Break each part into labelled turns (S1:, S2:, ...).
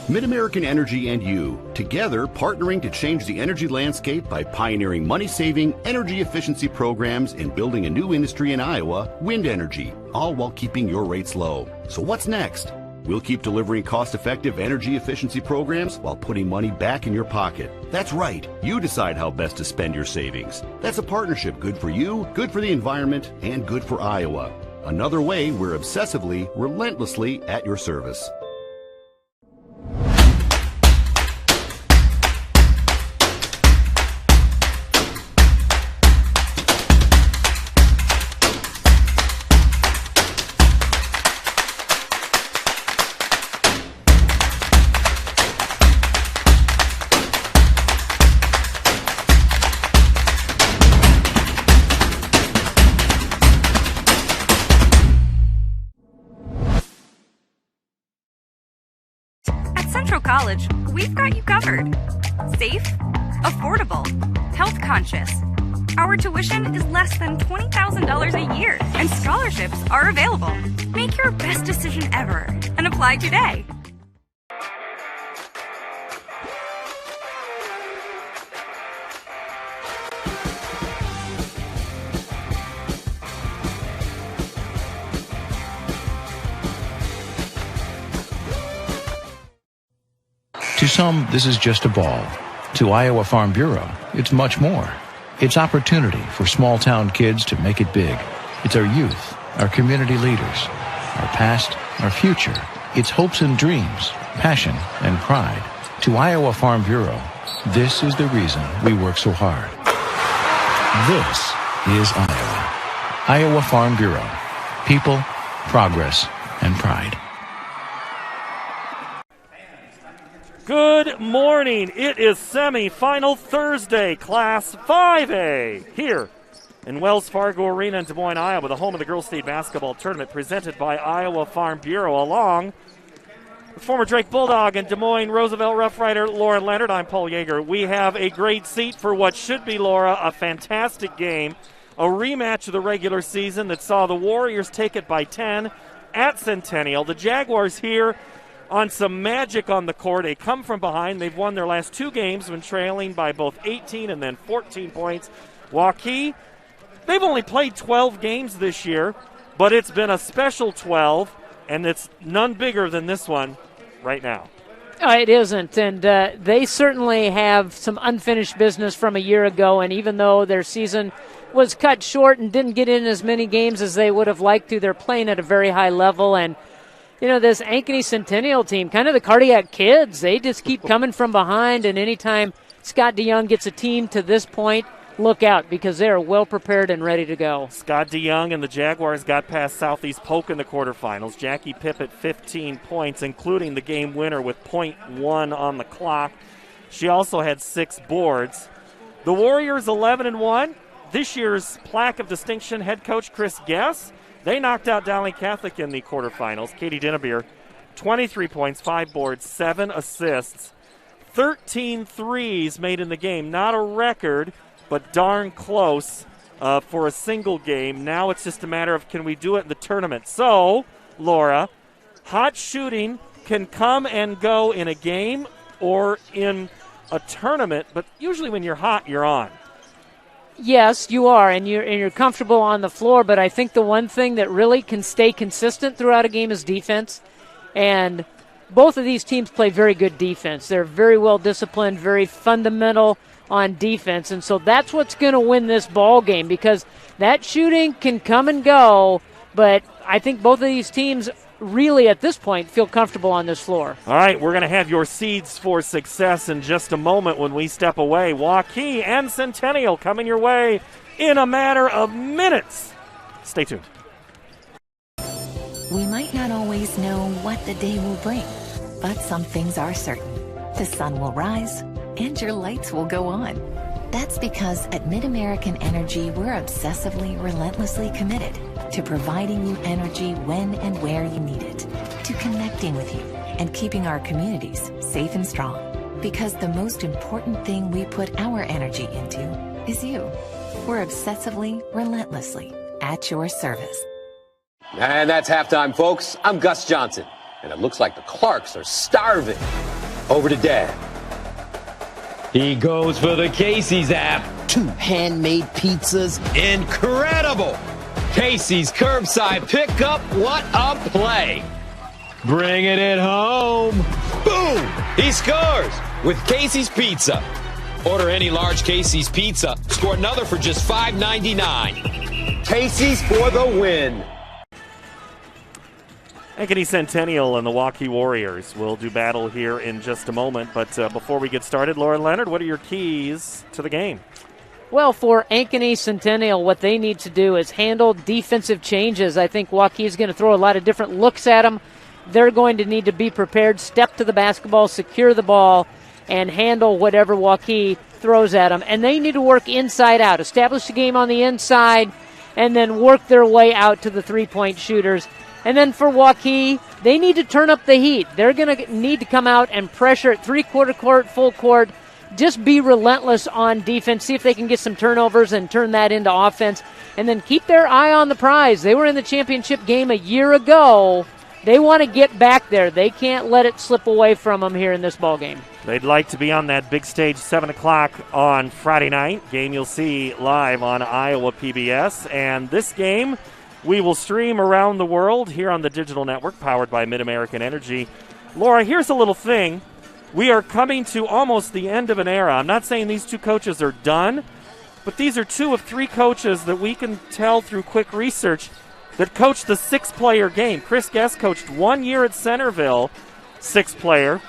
S1: Mid-American Energy and you, together partnering to change the energy landscape by pioneering money-saving, energy efficiency programs and building a new industry in Iowa, wind energy, all while keeping your rates low. So what's next? We'll keep delivering cost-effective energy efficiency programs while putting money back in your pocket. That's right. You decide how best to spend your savings. That's a partnership good for you, good for the environment, and good for Iowa. Another way we're obsessively, relentlessly at your service.
S2: College, we've got you covered. Safe, affordable, health conscious. Our tuition is less than $20,000 a year, and scholarships are available. Make your best decision ever and apply today.
S3: To some, this is just a ball. To Iowa Farm Bureau, it's much more. It's opportunity for small-town kids to make it big. It's our youth, our community leaders, our past, our future. It's hopes and dreams, passion and pride. To Iowa Farm Bureau, this is the reason we work so hard. This is Iowa. Iowa Farm Bureau. People, progress, and pride.
S4: Good morning. It is Semifinal Thursday, Class 5A, here in Wells Fargo Arena in Des Moines, Iowa, the home of the Girls State Basketball Tournament, presented by Iowa Farm Bureau, along with former Drake Bulldog and Des Moines Roosevelt Rough Rider Lauren Leonard. I'm Paul Yeager. We have a great seat for what should be, Laura, a fantastic game, a rematch of the regular season that saw the Warriors take it by 10 at Centennial. The Jaguars here on some magic on the court. They come from behind. They've won their last two games when trailing by both 18 and then 14 points. Waukee, they've only played 12 games this year, but it's been a special 12, and it's none bigger than this one right now.
S5: It isn't, and they certainly have some unfinished business from a year ago, and even though their season was cut short and didn't get in as many games as they would have liked to, they're playing at a very high level. And you know, this Ankeny Centennial team, kind of the cardiac kids, they just keep coming from behind, and anytime Scott DeYoung gets a team to this point, look out, because they are well prepared and ready to go.
S4: Scott DeYoung and the Jaguars got past Southeast Polk in the quarterfinals. Jackie Pippett, 15 points, including the game winner with .1 on the clock. She also had 6 boards. The Warriors 11-1. This year's plaque of distinction, head coach Chris Guess. They knocked out Dowling Catholic in the quarterfinals. Katie Dinnebeer, 23 points, 5 boards, 7 assists, 13 threes made in the game. Not a record, but darn close for a single game. Now it's just a matter of, can we do it in the tournament? So, Laura, hot shooting can come and go in a game or in a tournament, but usually when you're hot, you're on.
S5: Yes, you are, and you're comfortable on the floor, but I think the one thing that really can stay consistent throughout a game is defense. And both of these teams play very good defense. They're very well disciplined, very fundamental on defense, and so that's what's going to win this ball game, because that shooting can come and go, but I think both of these teams really at this point feel comfortable on this floor.
S4: All right, we're going to have your seeds for success in just a moment when we step away. Waukee and Centennial coming your way in a matter of minutes. Stay tuned.
S6: We might not always know what the day will bring, but some things are certain. The sun will rise and your lights will go on. That's because at Mid-American Energy, we're obsessively, relentlessly committed to providing you energy when and where you need it, to connecting with you and keeping our communities safe and strong. Because the most important thing we put our energy into is you. We're obsessively, relentlessly at your service.
S7: And that's halftime, folks. I'm Gus Johnson, and it looks like the Clarks are starving. Over to Dad. He goes for the Casey's app.
S8: 2 handmade pizzas.
S7: Incredible! Casey's curbside pickup. What a play! Bringing it home. Boom! He scores with Casey's Pizza. Order any large Casey's pizza. Score another for just $5.99. Casey's for the win.
S4: Ankeny Centennial and the Waukee Warriors will do battle here in just a moment. But before we get started, Lauren Leonard, what are your keys to the game?
S5: Well, for Ankeny Centennial, what they need to do is handle defensive changes. I think Waukee is going to throw a lot of different looks at them. They're going to need to be prepared, step to the basketball, secure the ball, and handle whatever Waukee throws at them. And they need to work inside out, establish the game on the inside, and then work their way out to the three-point shooters. And then for Waukee, they need to turn up the heat. They're going to need to come out and pressure at three-quarter court, full court, just be relentless on defense, see if they can get some turnovers and turn that into offense, and then keep their eye on the prize. They were in the championship game a year ago. They want to get back there. They can't let it slip away from them here in this ball game.
S4: They'd like to be on that big stage 7 o'clock on Friday night. Game you'll see live on Iowa PBS. And this game we will stream around the world here on the digital network powered by Mid-American Energy. Laura, here's a little thing. We are coming to almost the end of an era. I'm not saying these two coaches are done, but these are 2 of 3 coaches that we can tell through quick research that coached the 6-player game. Chris Guest coached 1 year at Centerville, 6-player.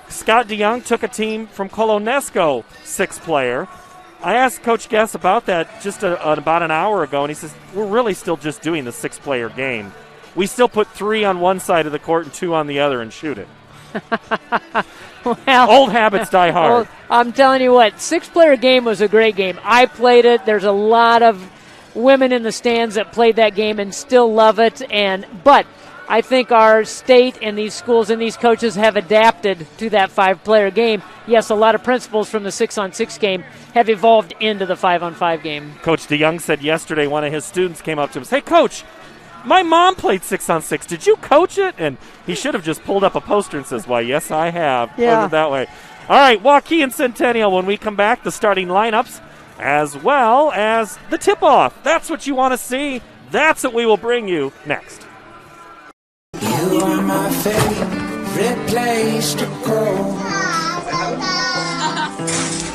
S4: Scott DeYoung took a team from Colonesco, 6-player. I asked Coach Guest about that just about an hour ago, and he says, we're really still just doing the 6-player game. We still put 3 on one side of the court and 2 on the other and shoot it.
S5: Well,
S4: old habits die hard.
S5: Well, I'm telling you what, 6-player game was a great game. I played it. There's a lot of women in the stands that played that game and still love it. But I think our state and these schools and these coaches have adapted to that 5-player game. Yes, a lot of principles from the 6-on-6 game have evolved into the 5-on-5 game.
S4: Coach DeYoung said yesterday one of his students came up to him and said, hey, Coach, my mom played 6-on-6. Did you coach it? And he should have just pulled up a poster and says, why, yes, I have.
S5: Yeah.
S4: Put it that way. All right, Waukee and Centennial, when we come back, the starting lineups, as well as the tip-off. That's what you want to see. That's what we will bring you next.
S9: You are my favorite place to go.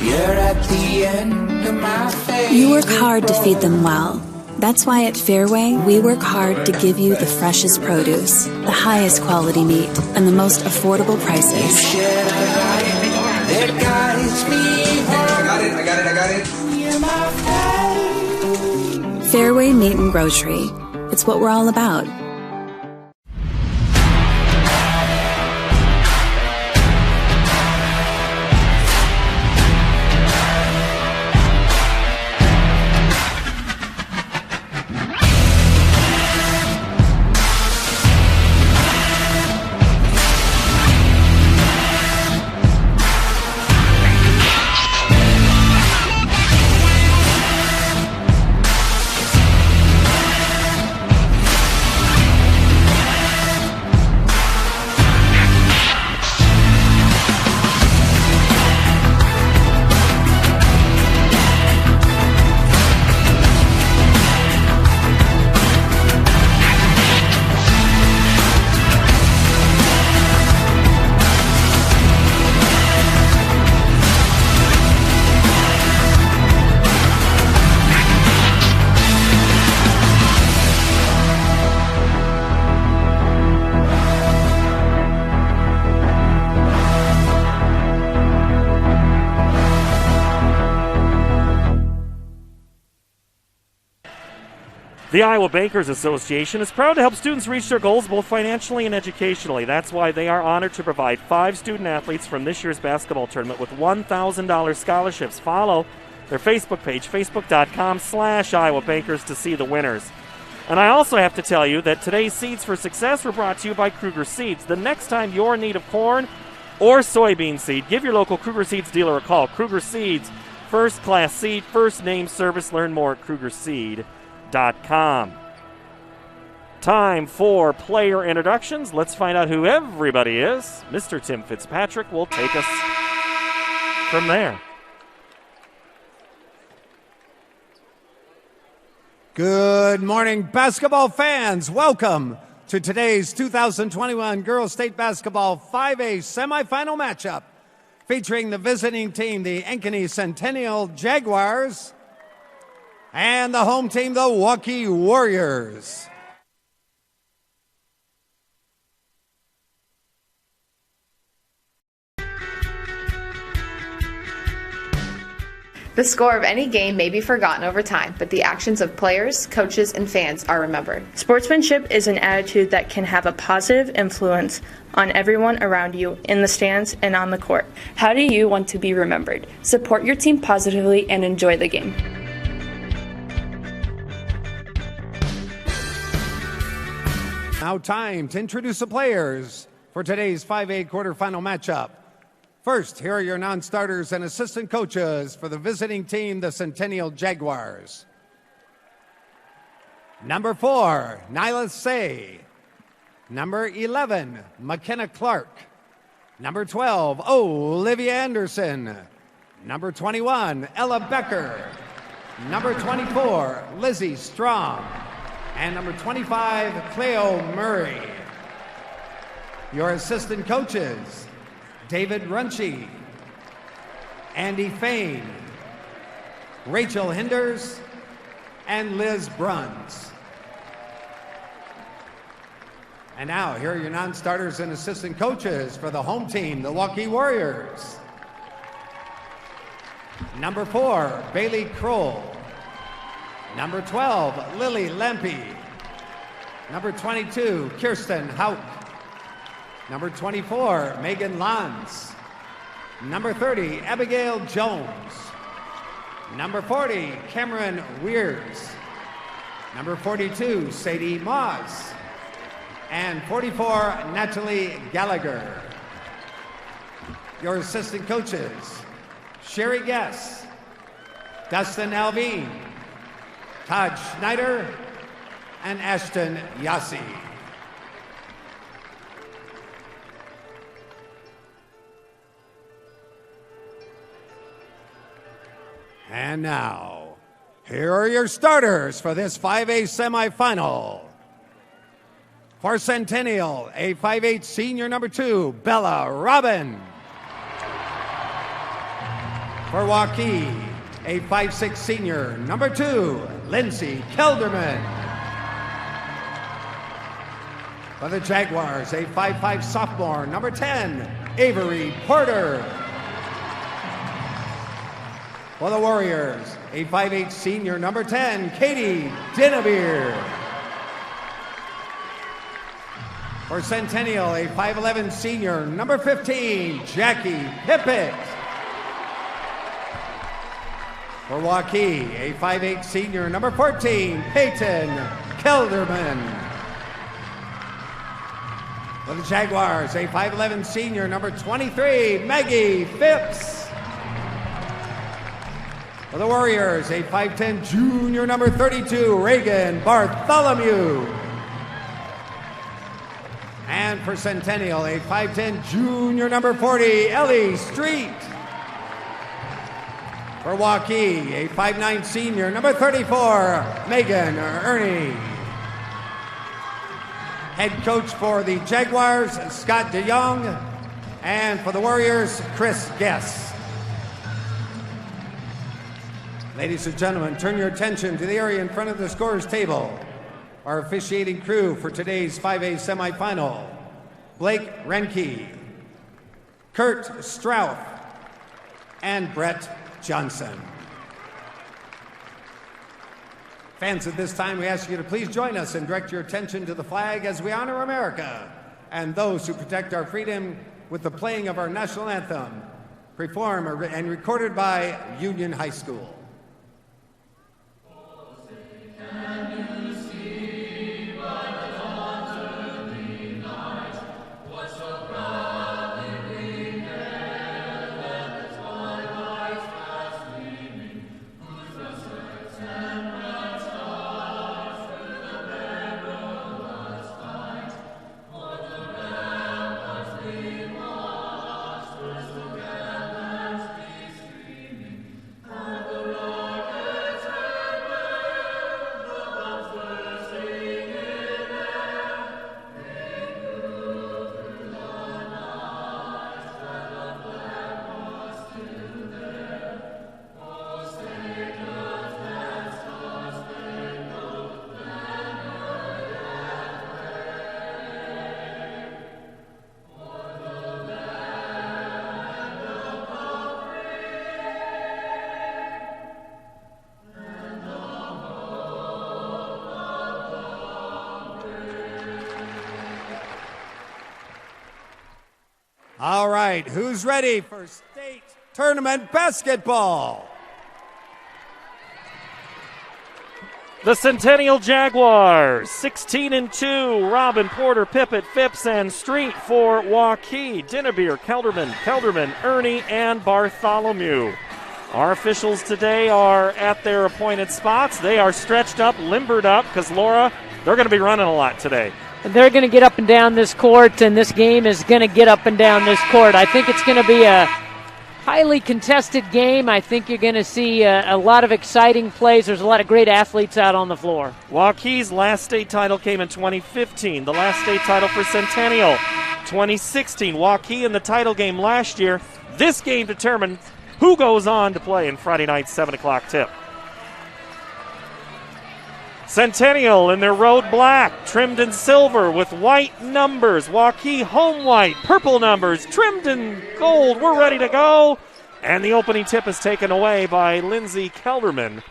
S9: You're at the end of my favorite.
S10: You work hard to feed them well. That's why at Fairway, we work hard to give you the freshest produce, the highest quality meat, and the most affordable prices.
S9: You shed a light that guides me home. I got it. You're my favorite.
S10: Fairway Meat and Grocery. It's what we're all about.
S4: The Iowa Bankers Association is proud to help students reach their goals both financially and educationally. That's why they are honored to provide 5 student-athletes from this year's basketball tournament with $1,000 scholarships. Follow their Facebook page, facebook.com/Iowa Bankers, to see the winners. And I also have to tell you that today's Seeds for Success were brought to you by Kruger Seeds. The next time you're in need of corn or soybean seed, give your local Kruger Seeds dealer a call. Kruger Seeds, first-class seed, first-name service. Learn more at KrugerSeed.com. Time for player introductions. Let's find out who everybody is. Mr. Tim Fitzpatrick will take us from there.
S11: Good morning, basketball fans. Welcome to today's 2021 Girls State Basketball 5A semifinal matchup featuring the visiting team, the Ankeny Centennial Jaguars, and the home team, the Waukee Warriors.
S12: The score of any game may be forgotten over time, but the actions of players, coaches, and fans are remembered.
S13: Sportsmanship is an attitude that can have a positive influence on everyone around you in the stands and on the court.
S14: How do you want to be remembered? Support your team positively and enjoy the game.
S11: Now time to introduce the players for today's 5A quarterfinal matchup. First, here are your non-starters and assistant coaches for the visiting team, the Centennial Jaguars. Number 4, Nyla Say. Number 11, McKenna Clark. Number 12, Olivia Anderson. Number 21, Ella Becker. Number 24, Lizzie Strong. And number 25, Cleo Murray. Your assistant coaches, David Runchie, Andy Fain, Rachel Hinders, and Liz Bruns. And now, here are your non-starters and assistant coaches for the home team, the Waukee Warriors. Number 4, Bailey Kroll. Number 12, Lily Lampe. Number 22, Kirsten Hauk. Number 24, Megan Lanz. Number 30, Abigail Jones. Number 40, Cameron Weirs. Number 42, Sadie Moss. And 44, Natalie Gallagher. Your assistant coaches, Sherry Guess, Dustin Alvine, Todd Schneider, and Ashton Yassi. And now, here are your starters for this 5A semifinal. For Centennial, a 5'8" senior, number 2, Bella Robin. For Waukee, a 5'6" senior, number 2, Lindsay Kelderman. For the Jaguars, a 5'5" sophomore, number 10, Avery Porter. For the Warriors, a 5'8" senior, number 10, Katie Dinnebeer. For Centennial, a 5'11" senior, number 15, Jackie Pippett. For Waukee, a 5'8" senior, number 14, Peyton Kelderman. For the Jaguars, a 5'11" senior, number 23, Maggie Phipps. For the Warriors, a 5'10" junior, number 32, Reagan Bartholomew. And for Centennial, a 5'10" junior, number 40, Ellie Street. For Waukee, a 5'9" senior, number 34, Megan Ernie. Head coach for the Jaguars, Scott DeYoung. And for the Warriors, Chris Guess. Ladies and gentlemen, turn your attention to the area in front of the scorer's table. Our officiating crew for today's 5A semifinal: Blake Renke, Kurt Strouth, and Brett Johnson. Fans, at this time, we ask you to please join us and direct your attention to the flag as we honor America and those who protect our freedom with the playing of our national anthem, performed and recorded by Union High School. All right, who's ready for state tournament basketball?
S4: The Centennial Jaguars, 16-2. Robin, Porter, Pippett, Phipps, and Street for Waukee. Dinnebeer, Kelderman, Ernie, and Bartholomew. Our officials today are at their appointed spots. They are stretched up, limbered up, because, Laura, they're going to be running a lot today.
S5: They're going to get up and down this court, and this game is going to get up and down this court. I think it's going to be a highly contested game. I think you're going to see a lot of exciting plays. There's a lot of great athletes out on the floor.
S4: Waukee's last state title came in 2015. The last state title for Centennial, 2016. Waukee in the title game last year. This game determined who goes on to play in Friday night's 7 o'clock tip. Centennial in their road black, trimmed in silver with white numbers. Waukee home white, purple numbers, trimmed in gold. We're ready to go. And the opening tip is taken away by Lindsay Kelderman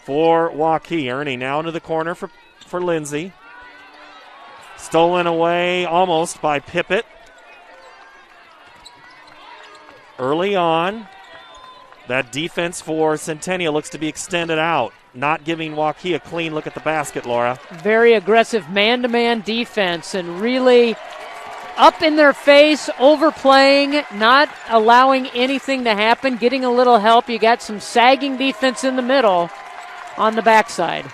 S4: for Waukee. Ernie now into the corner for Lindsay. Stolen away almost by Pippett. Early on, that defense for Centennial looks to be extended out, not giving Waukee a clean look at the basket, Laura.
S5: Very aggressive man-to-man defense and really up in their face, overplaying, not allowing anything to happen, getting a little help. You got some sagging defense in the middle on the backside.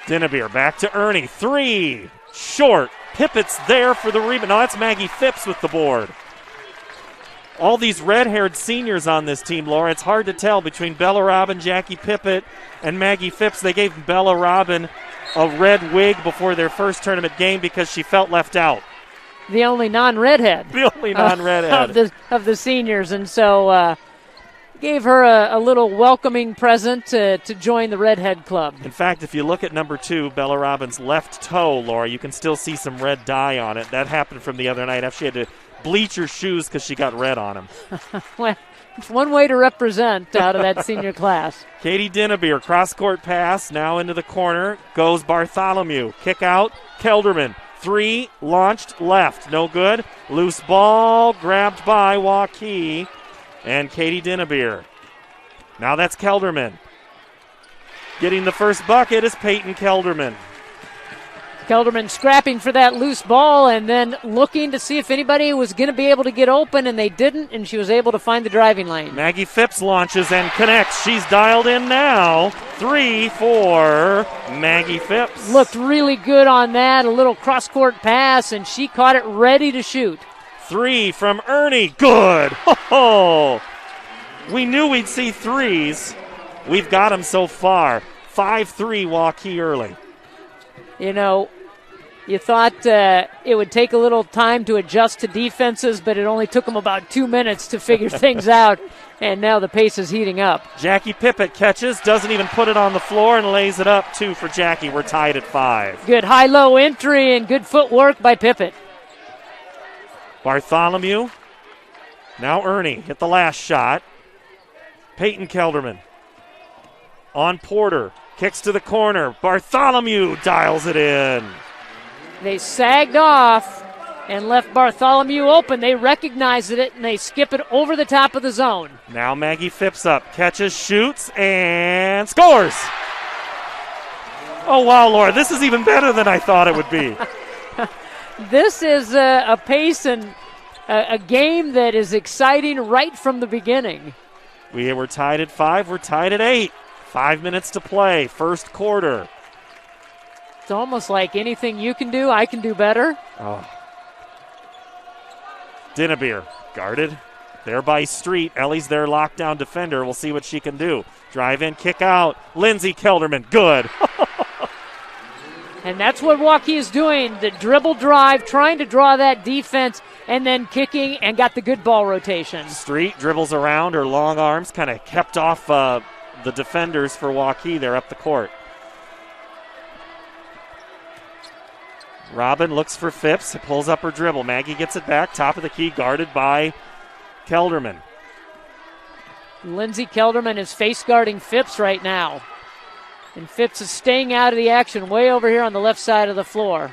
S4: Dinnebeer back to Ernie. 3, short. Pippett's there for the rebound. No, that's Maggie Phipps with the board. All these red-haired seniors on this team, Laura, it's hard to tell between Bella Robin, Jackie Pippett, and Maggie Phipps. They gave Bella Robin a red wig before their first tournament game because she felt left out.
S5: The only non-redhead.
S4: The only non-redhead.
S5: Of the seniors, and so gave her a little welcoming present to join the redhead club.
S4: In fact, if you look at number 2, Bella Robin's left toe, Laura, you can still see some red dye on it. That happened from the other night after she had to bleach her shoes because she got red on them.
S5: Well, it's one way to represent out of that senior class.
S4: Katie Dinnebeer, cross-court pass, now into the corner, goes Bartholomew. Kick out, Kelderman. 3, launched left, no good. Loose ball, grabbed by Waukee and Katie Dinnebeer. Now that's Kelderman. Getting the first bucket is Peyton Kelderman.
S5: Kelderman scrapping for that loose ball and then looking to see if anybody was going to be able to get open, and they didn't, and she was able to find the driving lane.
S4: Maggie Phipps launches and connects. She's dialed in now. 3 for Maggie Phipps.
S5: Looked really good on that, a little cross-court pass, and she caught it ready to shoot.
S4: 3 from Ernie. Good. Oh, we knew we'd see threes. We've got them so far. 5-3 Waukee early.
S5: You know, you thought it would take a little time to adjust to defenses, but it only took them about 2 minutes to figure things out, and now the pace is heating up.
S4: Jackie Pippett catches, doesn't even put it on the floor, and lays it up. 2 for Jackie. We're tied at 5.
S5: Good high-low entry and good footwork by Pippett.
S4: Bartholomew. Now Ernie hit the last shot. Peyton Kelderman on Porter. Kicks to the corner. Bartholomew dials it in.
S5: They sagged off and left Bartholomew open. They recognized it, and they skip it over the top of the zone.
S4: Now Maggie Phipps up. Catches, shoots, and scores. Oh, wow, Laura. This is even better than I thought it would be.
S5: This is a pace and a game that is exciting right from the beginning.
S4: We were tied at 5. We're tied at 8. 5 minutes to play, first quarter.
S5: It's almost like anything you can do, I can do better.
S4: Oh. Dinnebeer guarded there by Street. Ellie's their lockdown defender. We'll see what she can do. Drive in, kick out. Lindsay Kelderman, good.
S5: And that's what Waukee is doing, the dribble drive, trying to draw that defense, and then kicking and got the good ball rotation.
S4: Street dribbles around, her long arms kind of kept off the defenders for Waukee. They're up the court. Robin looks for Phipps, pulls up her dribble. Maggie gets it back, top of the key, guarded by Kelderman.
S5: Lindsay Kelderman is face guarding Phipps right now. And Phipps is staying out of the action way over here on the left side of the floor.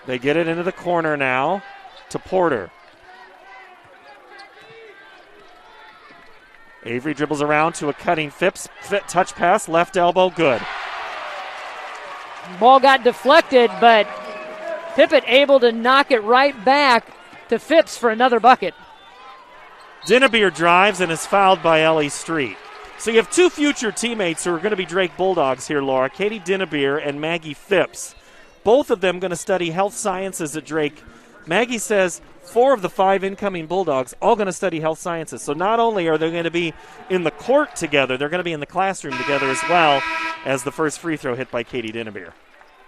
S4: They get it into the corner now to Porter. Avery dribbles around to a cutting Phipps. Touch pass, left elbow, good.
S5: Ball got deflected, but Pippett able to knock it right back to Phipps for another bucket.
S4: Dinnebeer drives and is fouled by Ellie Street. So you have two future teammates who are going to be Drake Bulldogs here, Laura. Katie Dinnebeer and Maggie Phipps. Both of them going to study health sciences at Drake. Maggie says 4 of the 5 incoming Bulldogs all going to study health sciences. So not only are they going to be in the court together, they're going to be in the classroom together as well, as the first free throw hit by Katie Dinnebeer.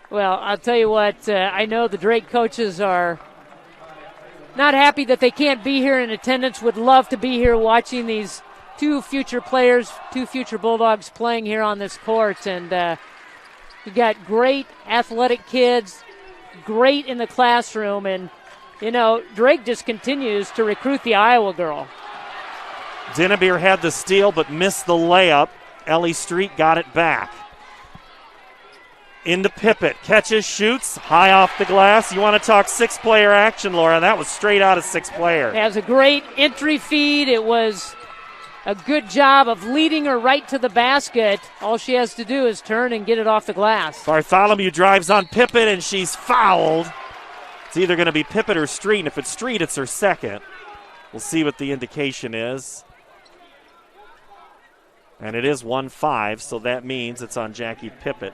S5: Well, I'll tell you what, I know the Drake coaches are not happy that they can't be here in attendance, would love to be here watching these 2 future players, 2 future Bulldogs playing here on this court. And you got great athletic kids, great in the classroom, and, you know, Drake just continues to recruit the Iowa girl.
S4: Dinnebeer had the steal but missed the layup. Ellie Street got it back. Into Pippett. Catches, shoots, high off the glass. You want to talk 6-player action, Laura. That was straight out of 6-player.
S5: It was a great entry feed. It was a good job of leading her right to the basket. All she has to do is turn and get it off the glass.
S4: Bartholomew drives on Pippett, and she's fouled. It's either going to be Pippett or Street, and if it's Street, it's her second. We'll see what the indication is. And it is 1-5, so that means it's on Jackie Pippett.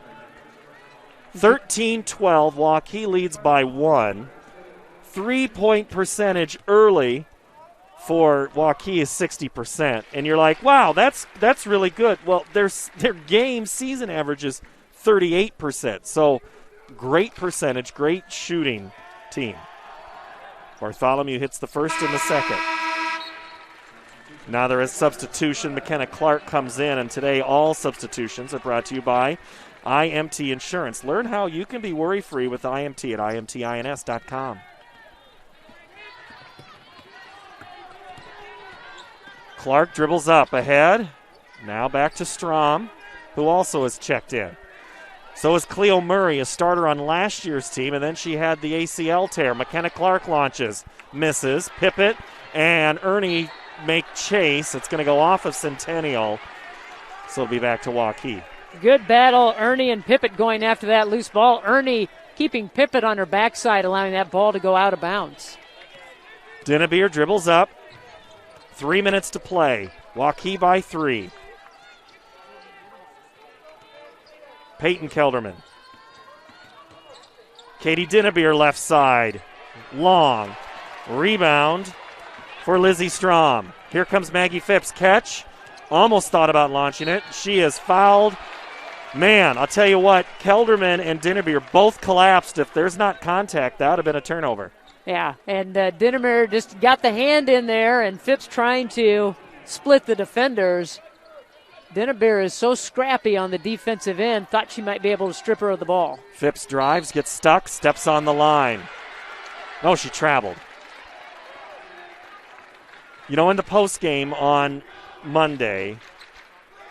S4: 13-12, Waukee leads by 1. 3-point percentage early for Waukee is 60%. And you're like, wow, that's really good. Well, their game season average is 38%. So great percentage, great shooting team. Bartholomew hits the first and the second. Now there is substitution. McKenna Clark comes in, and today all substitutions are brought to you by IMT Insurance. Learn how you can be worry-free with IMT at imtins.com. Clark dribbles up ahead. Now back to Strom, who also has checked in. So is Cleo Murray, a starter on last year's team, and then she had the ACL tear. McKenna Clark launches, misses. Pippett and Ernie make chase. It's going to go off of Centennial, so it'll be back to Waukee.
S5: Good battle, Ernie and Pippett going after that loose ball. Ernie keeping Pippett on her backside, allowing that ball to go out of bounds.
S4: Dinnebeer dribbles up. 3 minutes to play. Waukee by 3. Peyton Kelderman. Katie Dinnebeer left side. Long. Rebound for Lizzie Strom. Here comes Maggie Phipps. Catch. Almost thought about launching it. She is fouled. Man, I'll tell you what, Kelderman and Dinnebeer both collapsed. If there's not contact, that would have been a turnover.
S5: Yeah, and Dinnebeer just got the hand in there, and Phipps trying to split the defenders. Dinnebeer is so scrappy on the defensive end, thought she might be able to strip her of the ball.
S4: Phipps drives, gets stuck, steps on the line. No, she traveled. You know, in the postgame on Monday,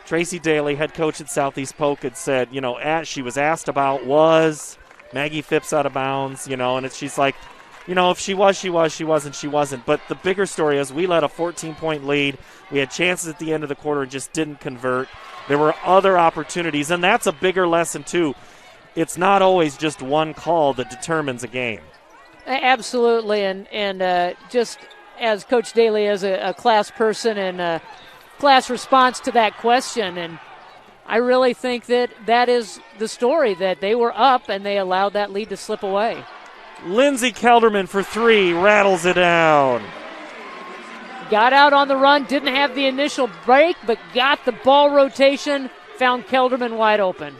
S4: Tracy Daly, head coach at Southeast Polk, had said, you know, she was asked about was Maggie Phipps out of bounds, you know, and she's like, you know, if she was, she was. She wasn't, she wasn't. But the bigger story is we led a 14-point lead. We had chances at the end of the quarter and just didn't convert. There were other opportunities, and that's a bigger lesson, too. It's not always just one call that determines a game.
S5: Absolutely, and just as Coach Daly is a class person and a class response to that question, and I really think that is the story, that they were up and they allowed that lead to slip away.
S4: Lindsey Kelderman for 3, rattles it down.
S5: Got out on the run, didn't have the initial break, but got the ball rotation, found Kelderman wide open.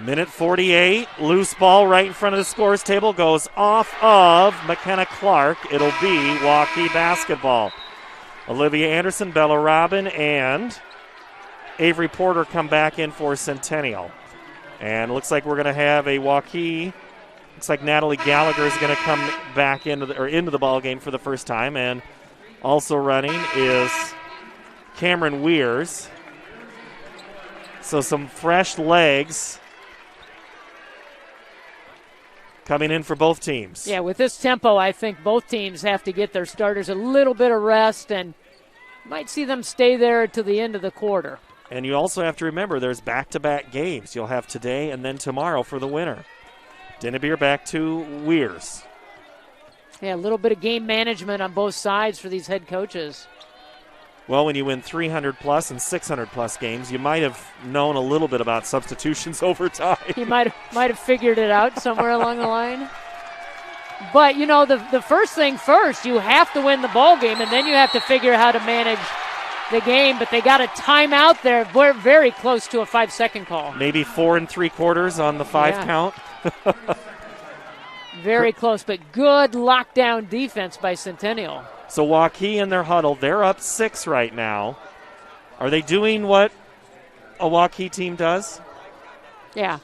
S4: Minute 48, loose ball right in front of the scores table, goes off of McKenna Clark. It'll be Waukee basketball. Olivia Anderson, Bella Robin, and Avery Porter come back in for Centennial. And looks like we're going to have a Waukee. Looks like Natalie Gallagher is going to come back into the ball game for the first time, and also running is Cameron Weirs. So some fresh legs coming in for both teams.
S5: Yeah, with this tempo, I think both teams have to get their starters a little bit of rest, and might see them stay there to the end of the quarter.
S4: And you also have to remember there's back-to-back games. You'll have today and then tomorrow for the winner. Dinnebeer back to Weirs.
S5: Yeah, a little bit of game management on both sides for these head coaches.
S4: Well, when you win 300-plus and 600-plus games, you might have known a little bit about substitutions over time.
S5: You might have figured it out somewhere along the line. But, you know, the first thing first, you have to win the ball game, and then you have to figure out how to manage the game. But they got a timeout there. We're very close to a 5-second call.
S4: Maybe 4 3/4 on the 5 count.
S5: Very close, but good lockdown defense by Centennial.
S4: So Waukee in their huddle, they're up 6 right now. Are they doing what a Waukee team does?
S5: Yeah,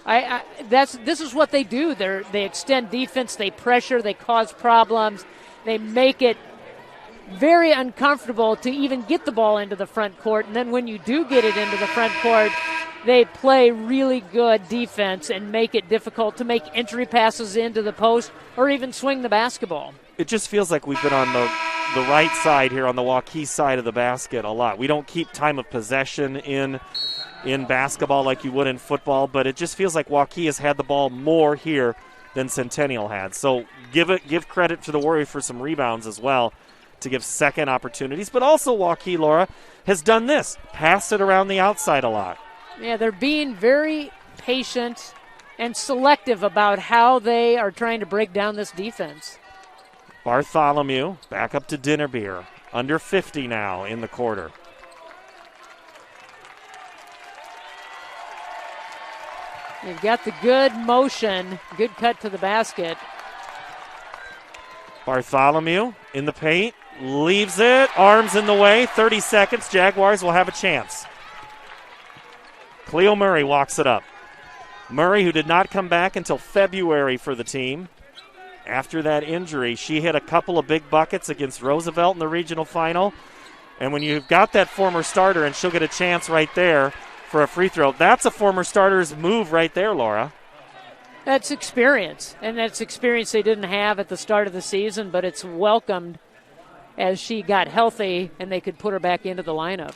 S5: this is what they do. They extend defense, they pressure, they cause problems, they make it very uncomfortable to even get the ball into the front court. And then when you do get it into the front court, they play really good defense and make it difficult to make entry passes into the post or even swing the basketball.
S4: It just feels like we've been on the right side here, on the Waukee side of the basket a lot. We don't keep time of possession in basketball like you would in football, but it just feels like Waukee has had the ball more here than Centennial had. So give credit to the Warriors for some rebounds as well to give second opportunities. But also Waukee, Laura, has done this, passed it around the outside a lot.
S5: Yeah, they're being very patient and selective about how they are trying to break down this defense.
S4: Bartholomew back up to Dinnerbeer. Under 50 now in the quarter.
S5: They've got the good motion, good cut to the basket.
S4: Bartholomew in the paint, leaves it, arms in the way, 30 seconds, Jaguars will have a chance. Cleo Murray walks it up. Murray, who did not come back until February for the team. After that injury, she hit a couple of big buckets against Roosevelt in the regional final. And when you've got that former starter and she'll get a chance right there for a free throw, that's a former starter's move right there, Laura.
S5: That's experience, and that's experience they didn't have at the start of the season, but it's welcomed as she got healthy and they could put her back into the lineup.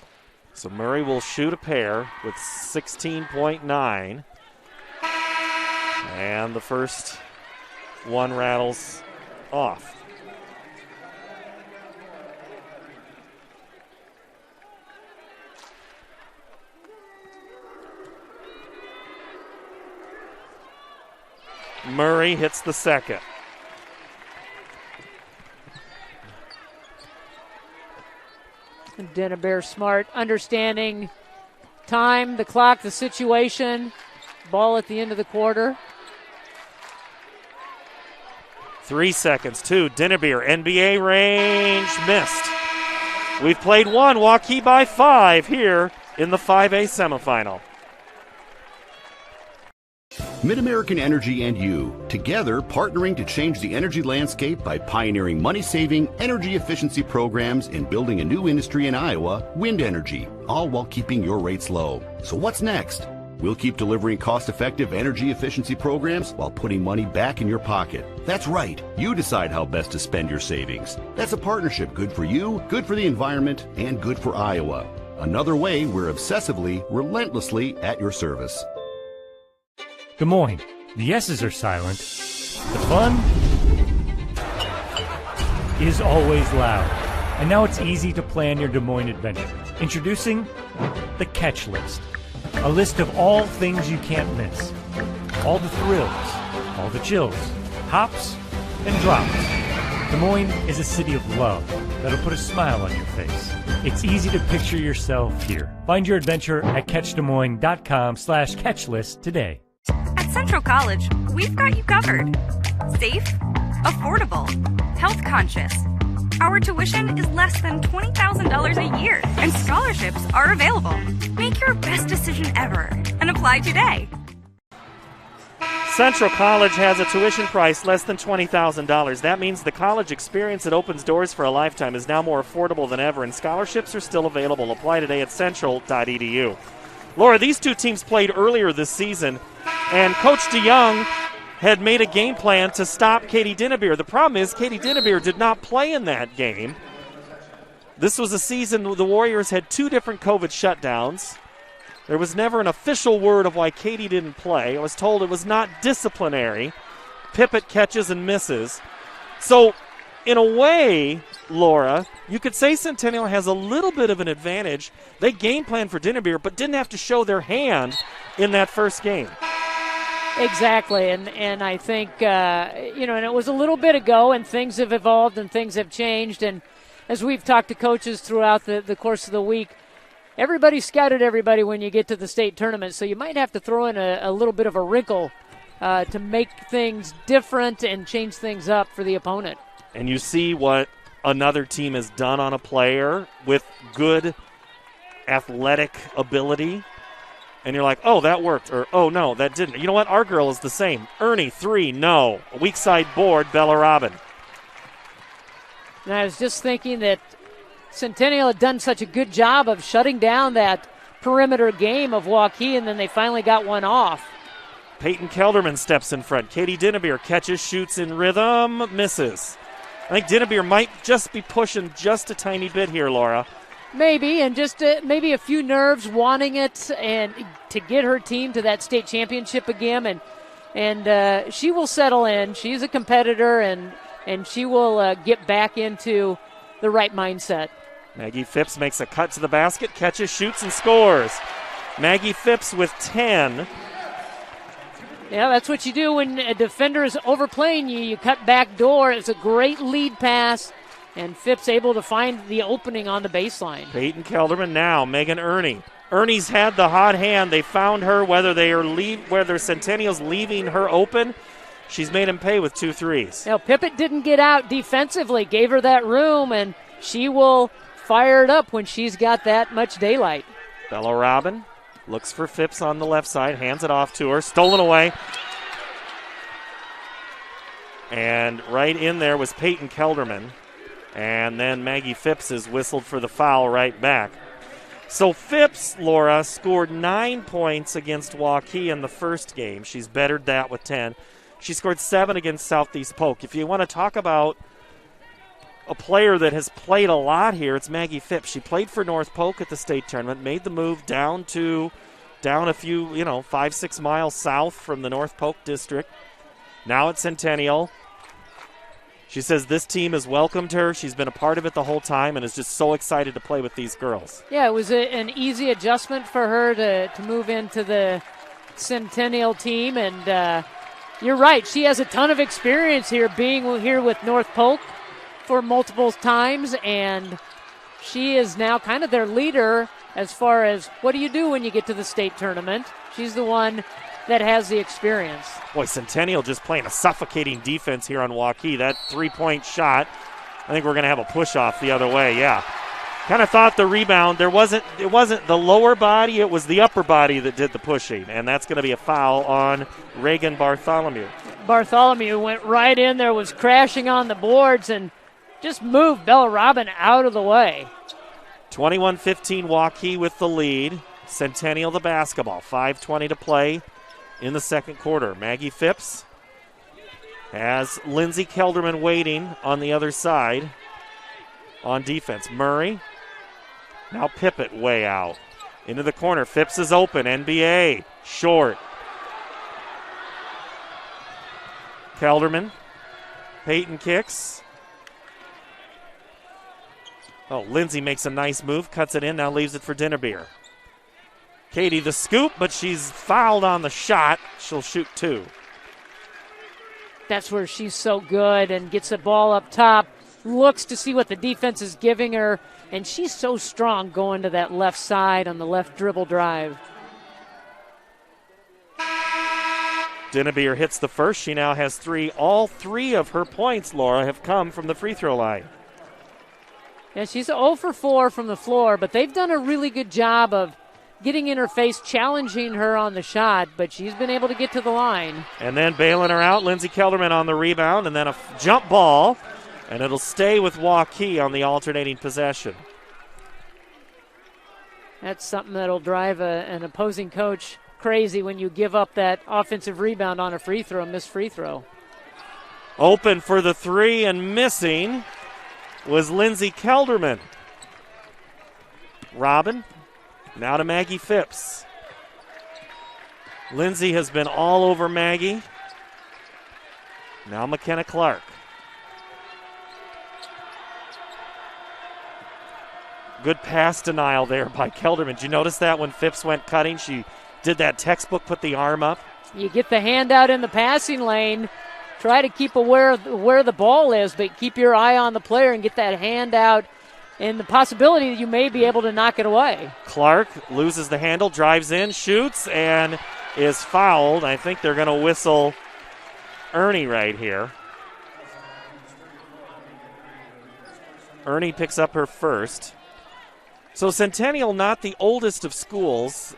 S4: So Murray will shoot a pair with 16.9. And the first one rattles off. Murray hits the second.
S5: Dinnerbeer smart, understanding time, the clock, the situation. Ball at the end of the quarter.
S4: 3 seconds, 2. Dinnerbeer, NBA range, missed. We've played one, Waukee by 5 here in the 5A semifinal.
S1: Mid-American Energy and you, together partnering to change the energy landscape by pioneering money-saving, energy efficiency programs and building a new industry in Iowa, wind energy, all while keeping your rates low. So what's next? We'll keep delivering cost-effective energy efficiency programs while putting money back in your pocket. That's right. You decide how best to spend your savings. That's a partnership good for you, good for the environment, and good for Iowa. Another way we're obsessively, relentlessly at your service.
S15: Des Moines. The S's are silent. The fun is always loud. And now it's easy to plan your Des Moines adventure. Introducing the Catch List. A list of all things you can't miss. All the thrills, all the chills, hops and drops. Des Moines is a city of love that'll put a smile on your face. It's easy to picture yourself here. Find your adventure at catchdesmoines.com/catchlist today.
S2: At Central College, we've got you covered. Safe, affordable, health conscious. Our tuition is less than $20,000 a year, and scholarships are available. Make your best decision ever and apply today.
S4: Central College has a tuition price less than $20,000. That means the college experience that opens doors for a lifetime is now more affordable than ever, and scholarships are still available. Apply today at central.edu. Laura, these two teams played earlier this season, and Coach DeYoung had made a game plan to stop Katie Dinnebeer. The problem is Katie Dinnebeer did not play in that game. This was a season the Warriors had 2 different COVID shutdowns. There was never an official word of why Katie didn't play. I was told it was not disciplinary. Pippett catches and misses. So, in a way, Laura, you could say Centennial has a little bit of an advantage. They game planned for Dinnebeer, but didn't have to show their hand in that first game.
S5: Exactly, and I think, and it was a little bit ago, and things have evolved and things have changed, and as we've talked to coaches throughout the course of the week, everybody scouted everybody when you get to the state tournament, so you might have to throw in a little bit of a wrinkle to make things different and change things up for the opponent.
S4: And you see what another team has done on a player with good athletic ability, and you're like, oh, that worked, or oh, no, that didn't. You know what? Our girl is the same. Ernie, 3, no. A weak side board, Bella Robin.
S5: And I was just thinking that Centennial had done such a good job of shutting down that perimeter game of Waukee, and then they finally got one off.
S4: Peyton Kelderman steps in front. Katie Dinnebeer catches, shoots in rhythm, misses. I think Dinnebeer might just be pushing just a tiny bit here, Laura.
S5: Maybe, and just maybe a few nerves wanting it and to get her team to that state championship again, and she will settle in. She's a competitor, and she will get back into the right mindset.
S4: Maggie Phipps makes a cut to the basket, catches, shoots, and scores. Maggie Phipps with 10.
S5: Yeah, that's what you do when a defender is overplaying you. You cut back door. It's a great lead pass, and Phipps able to find the opening on the baseline.
S4: Peyton Kelderman now, Megan Ernie. Ernie's had the hot hand. They found her, whether Centennial's leaving her open. She's made him pay with 2 threes.
S5: Now, Pippett didn't get out defensively, gave her that room, and she will fire it up when she's got that much daylight.
S4: Bella Robin looks for Phipps on the left side, hands it off to her, stolen away. And right in there was Peyton Kelderman. And then Maggie Phipps is whistled for the foul right back. So Phipps, Laura, scored 9 points against Waukee in the first game. She's bettered that with 10. She scored 7 against Southeast Polk. If you want to talk about a player that has played a lot here, it's Maggie Phipps. She played for North Polk at the state tournament, made the move down a few, 5-6 miles south from the North Polk district. Now at Centennial. She says this team has welcomed her. She's been a part of it the whole time and is just so excited to play with these girls.
S5: Yeah, it was an easy adjustment for her to move into the Centennial team, and you're right. She has a ton of experience here, being here with North Polk for multiple times, and she is now kind of their leader as far as what do you do when you get to the state tournament. She's the one that has the experience.
S4: Boy, Centennial just playing a suffocating defense here on Waukee. That 3-point shot, I think we're going to have a push-off the other way, yeah. Kind of thought the rebound, it wasn't the lower body, it was the upper body that did the pushing, and that's going to be a foul on Reagan Bartholomew.
S5: Bartholomew went right in there, was crashing on the boards, and just moved Bella Robin out of the way.
S4: 21-15 Waukee with the lead. Centennial the basketball. 5:20 to play in the second quarter. Maggie Phipps has Lindsay Kelderman waiting on the other side on defense. Murray. Now Pippett way out. Into the corner. Phipps is open. NBA. Short. Kelderman. Peyton kicks. Oh, Lindsay makes a nice move. Cuts it in. Now leaves it for Dinnebeer. Katie the scoop, but she's fouled on the shot. She'll shoot 2.
S5: That's where she's so good and gets the ball up top, looks to see what the defense is giving her, and she's so strong going to that left side on the left dribble drive.
S4: Dinnebeer hits the first. She now has 3. All 3 of her points, Laura, have come from the free throw line.
S5: Yeah, she's 0 for 4 from the floor, but they've done a really good job of getting in her face, challenging her on the shot, but she's been able to get to the line.
S4: And then bailing her out, Lindsay Kelderman on the rebound, and then a jump ball, and it'll stay with Waukee on the alternating possession.
S5: That's something that'll drive an opposing coach crazy when you give up that offensive rebound on a free throw, missed free throw.
S4: Open for the three and missing was Lindsay Kelderman. Robin, now to Maggie Phipps. Lindsay has been all over Maggie. Now McKenna Clark. Good pass denial there by Kelderman. Did you notice that when Phipps went cutting? She did that textbook, put the arm up.
S5: You get the hand out in the passing lane. Try to keep aware of where the ball is, but keep your eye on the player and get that hand out, and the possibility that you may be able to knock it away.
S4: Clark loses the handle, drives in, shoots, and is fouled. I think they're going to whistle Ernie right here. Ernie picks up her first. So Centennial, not the oldest of schools.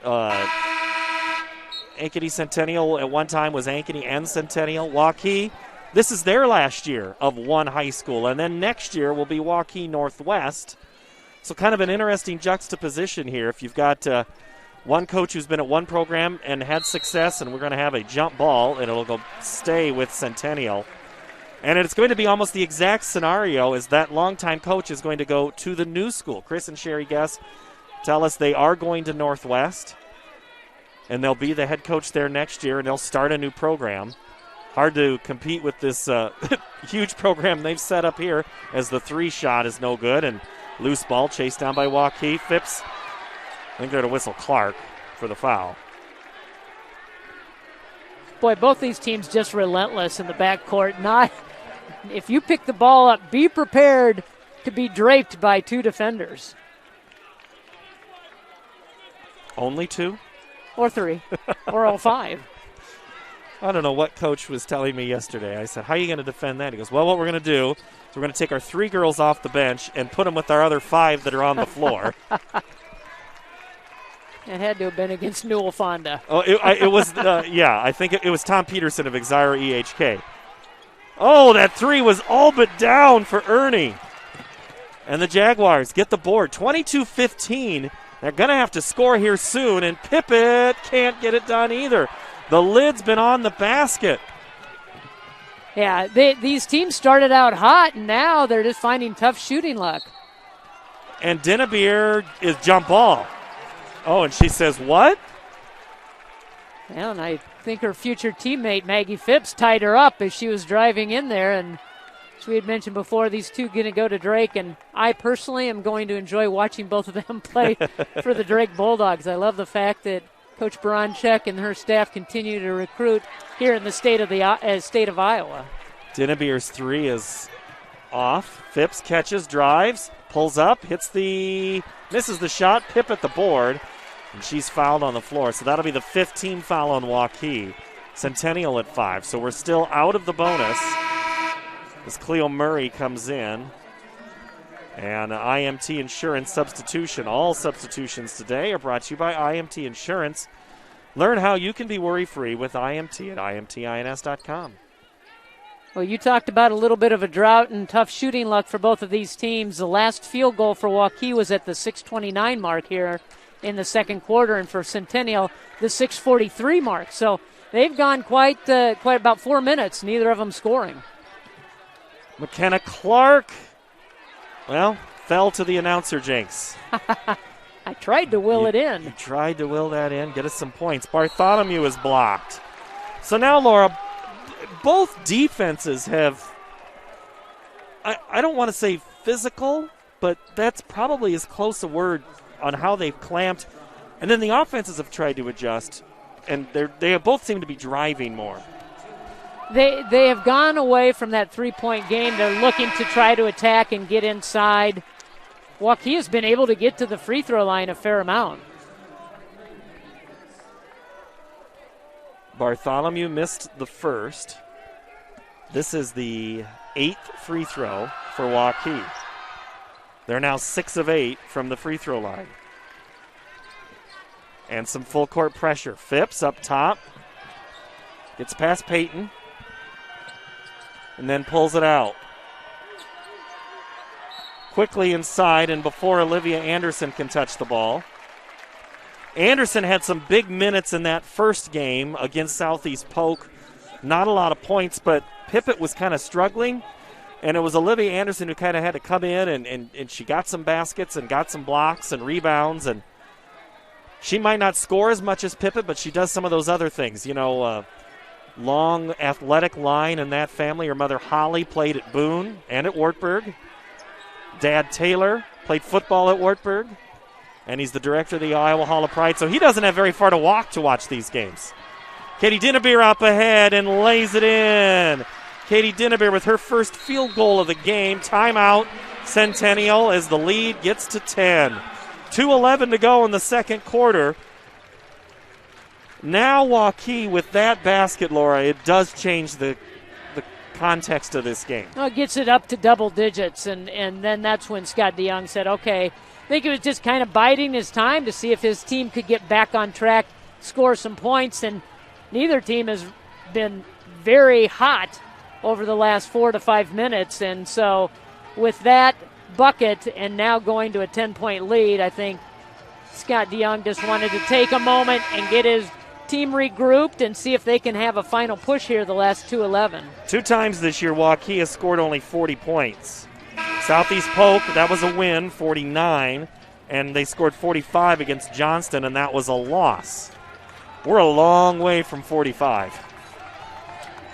S4: Ankeny Centennial at one time was Ankeny and Centennial. Waukee, this is their last year of one high school, and then next year will be Waukee Northwest. So kind of an interesting juxtaposition here. If you've got one coach who's been at one program and had success, and we're going to have a jump ball, and it'll go stay with Centennial. And it's going to be almost the exact scenario as that longtime coach is going to go to the new school. Chris and Sherry Guess tell us they are going to Northwest, and they'll be the head coach there next year, and they'll start a new program. Hard to compete with this huge program they've set up here, as the three shot is no good, and loose ball chased down by Waukee. Phipps, I think they're going to whistle Clark for the foul.
S5: Boy, both these teams just relentless in the backcourt. Not, if you pick the ball up, be prepared to be draped by two defenders.
S4: Only two?
S5: Or three, or all five.
S4: I don't know what coach was telling me yesterday. I said, how are you going to defend that? He goes, well, what we're going to do is we're going to take our three girls off the bench and put them with our other five that are on the floor.
S5: It had to have been against Newell Fonda.
S4: Oh, it was, yeah, I think it was Tom Peterson of Exira EHK. Oh, that three was all but down for Ernie. And the Jaguars get the board, 22-15. They're going to have to score here soon, and Pippett can't get it done either. The lid's been on the basket.
S5: Yeah, these teams started out hot, and now they're just finding tough shooting luck.
S4: And Dinnebeer is jump ball. Oh, and she says, what?
S5: Well, and I think her future teammate, Maggie Phipps, tied her up as she was driving in there, and as we had mentioned before, these two going to go to Drake, and I personally am going to enjoy watching both of them play for the Drake Bulldogs. I love the fact that Coach Baranchek and her staff continue to recruit here in the state of Iowa.
S4: Dinnebeer's three is off. Phipps catches, drives, pulls up, misses the shot. Pip at the board, and she's fouled on the floor. So that'll be the 15th foul on Waukee. Centennial at 5. So we're still out of the bonus as Cleo Murray comes in. And IMT Insurance substitution. All substitutions today are brought to you by IMT Insurance. Learn how you can be worry-free with IMT at imtins.com.
S5: Well, you talked about a little bit of a drought and tough shooting luck for both of these teams. The last field goal for Waukee was at the 6:29 mark here in the second quarter, and for Centennial, the 6:43 mark. So they've gone quite about 4 minutes, neither of them scoring.
S4: McKenna Clark, well, fell to the announcer jinx.
S5: I tried to will it in.
S4: You tried to will that in, get us some points. Bartholomew is blocked. So now, Laura, both defenses have, I don't want to say physical, but that's probably as close a word on how they've clamped. And then the offenses have tried to adjust, and they both seem to be driving more.
S5: They have gone away from that three-point game. They're looking to try to attack and get inside. Waukee has been able to get to the free throw line a fair amount.
S4: Bartholomew missed the first. This is the 8th free throw for Waukee. They're now 6 of 8 from the free throw line. And some full court pressure. Phipps up top. Gets past Peyton. And then pulls it out. Quickly inside, and before Olivia Anderson can touch the ball, Anderson had some big minutes in that first game against Southeast Polk. Not a lot of points, but Pippett was kind of struggling, and it was Olivia Anderson who kind of had to come in, and she got some baskets and got some blocks and rebounds, and she might not score as much as Pippett, but she does some of those other things. Long athletic line in that family. Her mother Holly played at Boone and at Wartburg. Dad Taylor played football at Wartburg, and he's the director of the Iowa Hall of Pride, so he doesn't have very far to walk to watch these games. Katie Dinnebeer up ahead and lays it in. Katie Dinnebeer with her first field goal of the game. Timeout, Centennial, as the lead gets to 10. 2:11 to go in the second quarter. Now Waukee with that basket, Laura, it does change the context of this game.
S5: Well, it gets it up to double digits, and then that's when Scott DeYoung said, okay, I think he was just kind of biding his time to see if his team could get back on track, score some points, and neither team has been very hot over the last 4 to 5 minutes, and so with that bucket and now going to a 10-point lead, I think Scott DeYoung just wanted to take a moment and get his team regrouped and see if they can have a final push here the last 2:11.
S4: 2 times this year, Waukee has scored only 40 points. Southeast Polk, that was a win, 49, and they scored 45 against Johnston, and that was a loss. We're a long way from 45.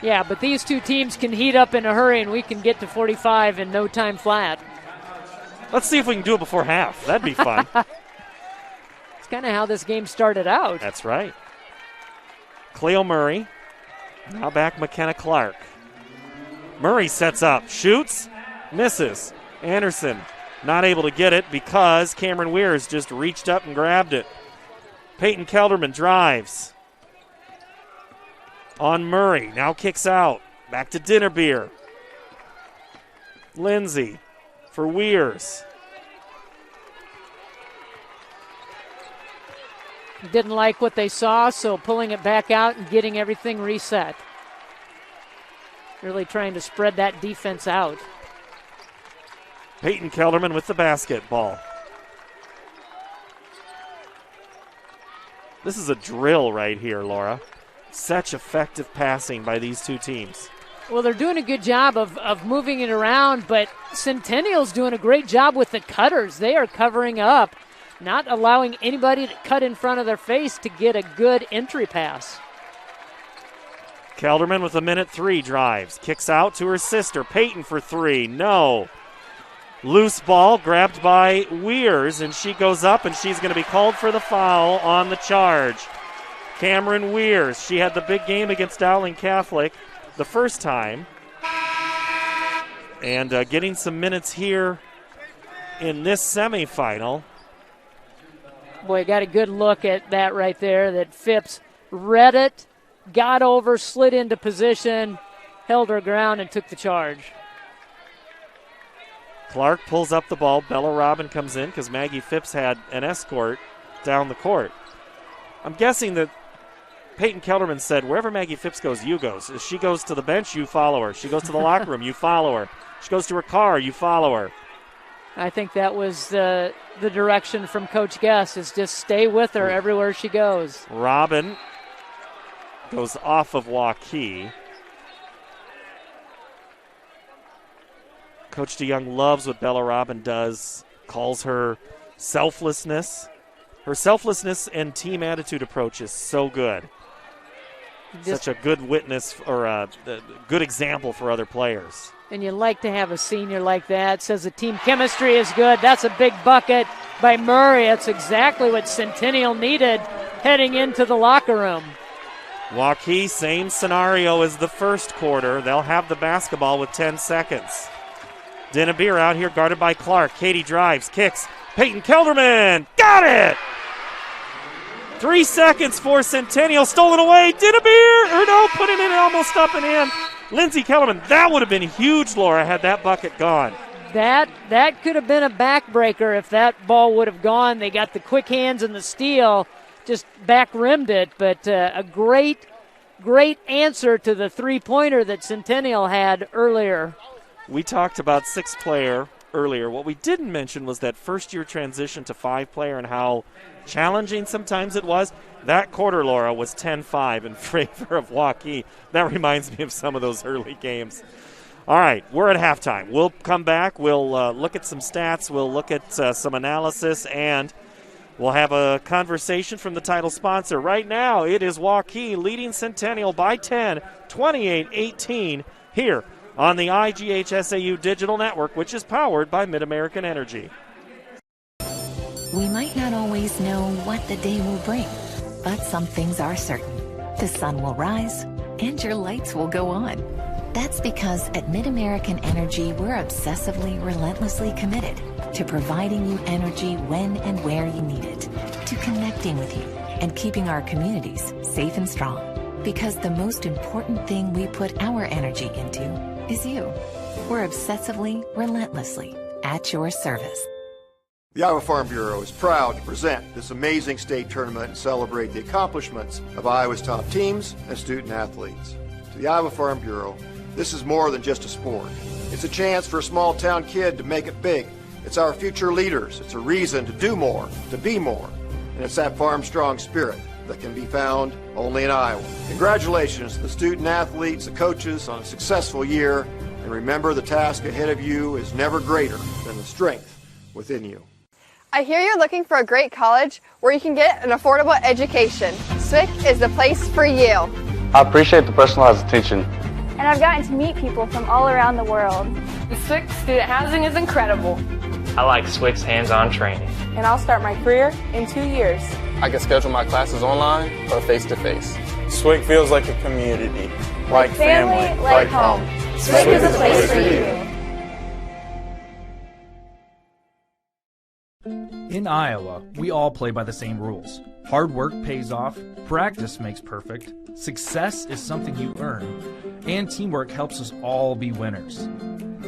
S5: Yeah, but these two teams can heat up in a hurry, and we can get to 45 in no time flat.
S4: Let's see if we can do it before half. That'd be fun.
S5: It's kind of how this game started out.
S4: That's right. Cleo Murray. Now back McKenna Clark. Murray sets up, shoots, misses. Anderson not able to get it because Cameron Weirs just reached up and grabbed it. Peyton Kelderman drives on Murray. Now kicks out. Back to Dinnerbeer. Lindsay for Weirs.
S5: Didn't like what they saw, so pulling it back out and getting everything reset. Really trying to spread that defense out.
S4: Peyton Kelderman with the basketball. This is a drill right here, Laura. Such effective passing by these two teams.
S5: Well, they're doing a good job of moving it around, but Centennial's doing a great job with the cutters. They are covering up, not allowing anybody to cut in front of their face to get a good entry pass.
S4: Kelderman with a minute 3 drives. Kicks out to her sister. Peyton for 3. No. Loose ball grabbed by Weirs, and she goes up, and she's going to be called for the foul on the charge. Cameron Weirs, she had the big game against Dowling Catholic the first time. And getting some minutes here in this semifinal.
S5: Boy, got a good look at that right there, that Phipps read it, got over, slid into position, held her ground, and took the charge.
S4: Clark pulls up the ball. Bella Robin comes in because Maggie Phipps had an escort down the court. I'm guessing that Peyton Kelderman said, wherever Maggie Phipps goes, you go. If she goes to the bench, you follow her. She goes to the locker room, you follow her. She goes to her car, you follow her.
S5: I think that was the direction from Coach Guess, is just stay with her everywhere she goes.
S4: Robin goes off of Waukee. Coach DeYoung loves what Bella Robin does, calls her selflessness. Her selflessness and team attitude approach is so good. Such a good witness or a good example for other players.
S5: And you like to have a senior like that. Says the team chemistry is good. That's a big bucket by Murray. That's exactly what Centennial needed heading into the locker room.
S4: Waukee, same scenario as the first quarter. They'll have the basketball with 10 seconds. Dinnebeer out here guarded by Clark. Katie drives, kicks. Peyton Kelderman, got it! 3 seconds for Centennial, stolen away. Dinnebeer, put it in, almost up and in. Lindsay Kelderman, that would have been huge, Laura, had that bucket gone.
S5: That could have been a backbreaker if that ball would have gone. They got the quick hands and the steal, just back-rimmed it, but a great answer to the three-pointer that Centennial had earlier.
S4: We talked about six-player earlier. What we didn't mention was that first-year transition to 5-player and how challenging sometimes it was. That quarter, Laura, was 10-5 in favor of Waukee. That reminds me of some of those early games. All right, we're at halftime. We'll come back. We'll look at some stats. We'll look at some analysis, and we'll have a conversation from the title sponsor. Right now, it is Waukee leading Centennial by 10, 28-18 here on the IGHSAU Digital Network, which is powered by Mid-American Energy.
S6: We might not always know what the day will bring, but some things are certain. The sun will rise, and your lights will go on. That's because at Mid-American Energy, we're obsessively, relentlessly committed to providing you energy when and where you need it, to connecting with you and keeping our communities safe and strong. Because the most important thing we put our energy into is you. We're obsessively, relentlessly at your service.
S16: The Iowa Farm Bureau is proud to present this amazing state tournament and celebrate the accomplishments of Iowa's top teams and student athletes. To the Iowa Farm Bureau, this is more than just a sport. It's a chance for a small town kid to make it big. It's our future leaders. It's a reason to do more, to be more. And it's that farm strong spirit that can be found only in Iowa. Congratulations to the student athletes, the coaches on a successful year. And remember, the task ahead of you is never greater than the strength within you.
S17: I hear you're looking for a great college where you can get an affordable education. SWIC is the place for you.
S18: I appreciate the personalized attention.
S19: And I've gotten to meet people from all around the world.
S20: The SWIC student housing is incredible.
S21: I like SWIC's hands-on training.
S20: And I'll start my career in 2 years.
S22: I can schedule my classes online or face-to-face. SWIC feels like a community, like family, like home.
S19: SWIC is a place for you.
S23: In Iowa, we all play by the same rules. Hard work pays off, practice makes perfect, success is something you earn, and teamwork helps us all be winners.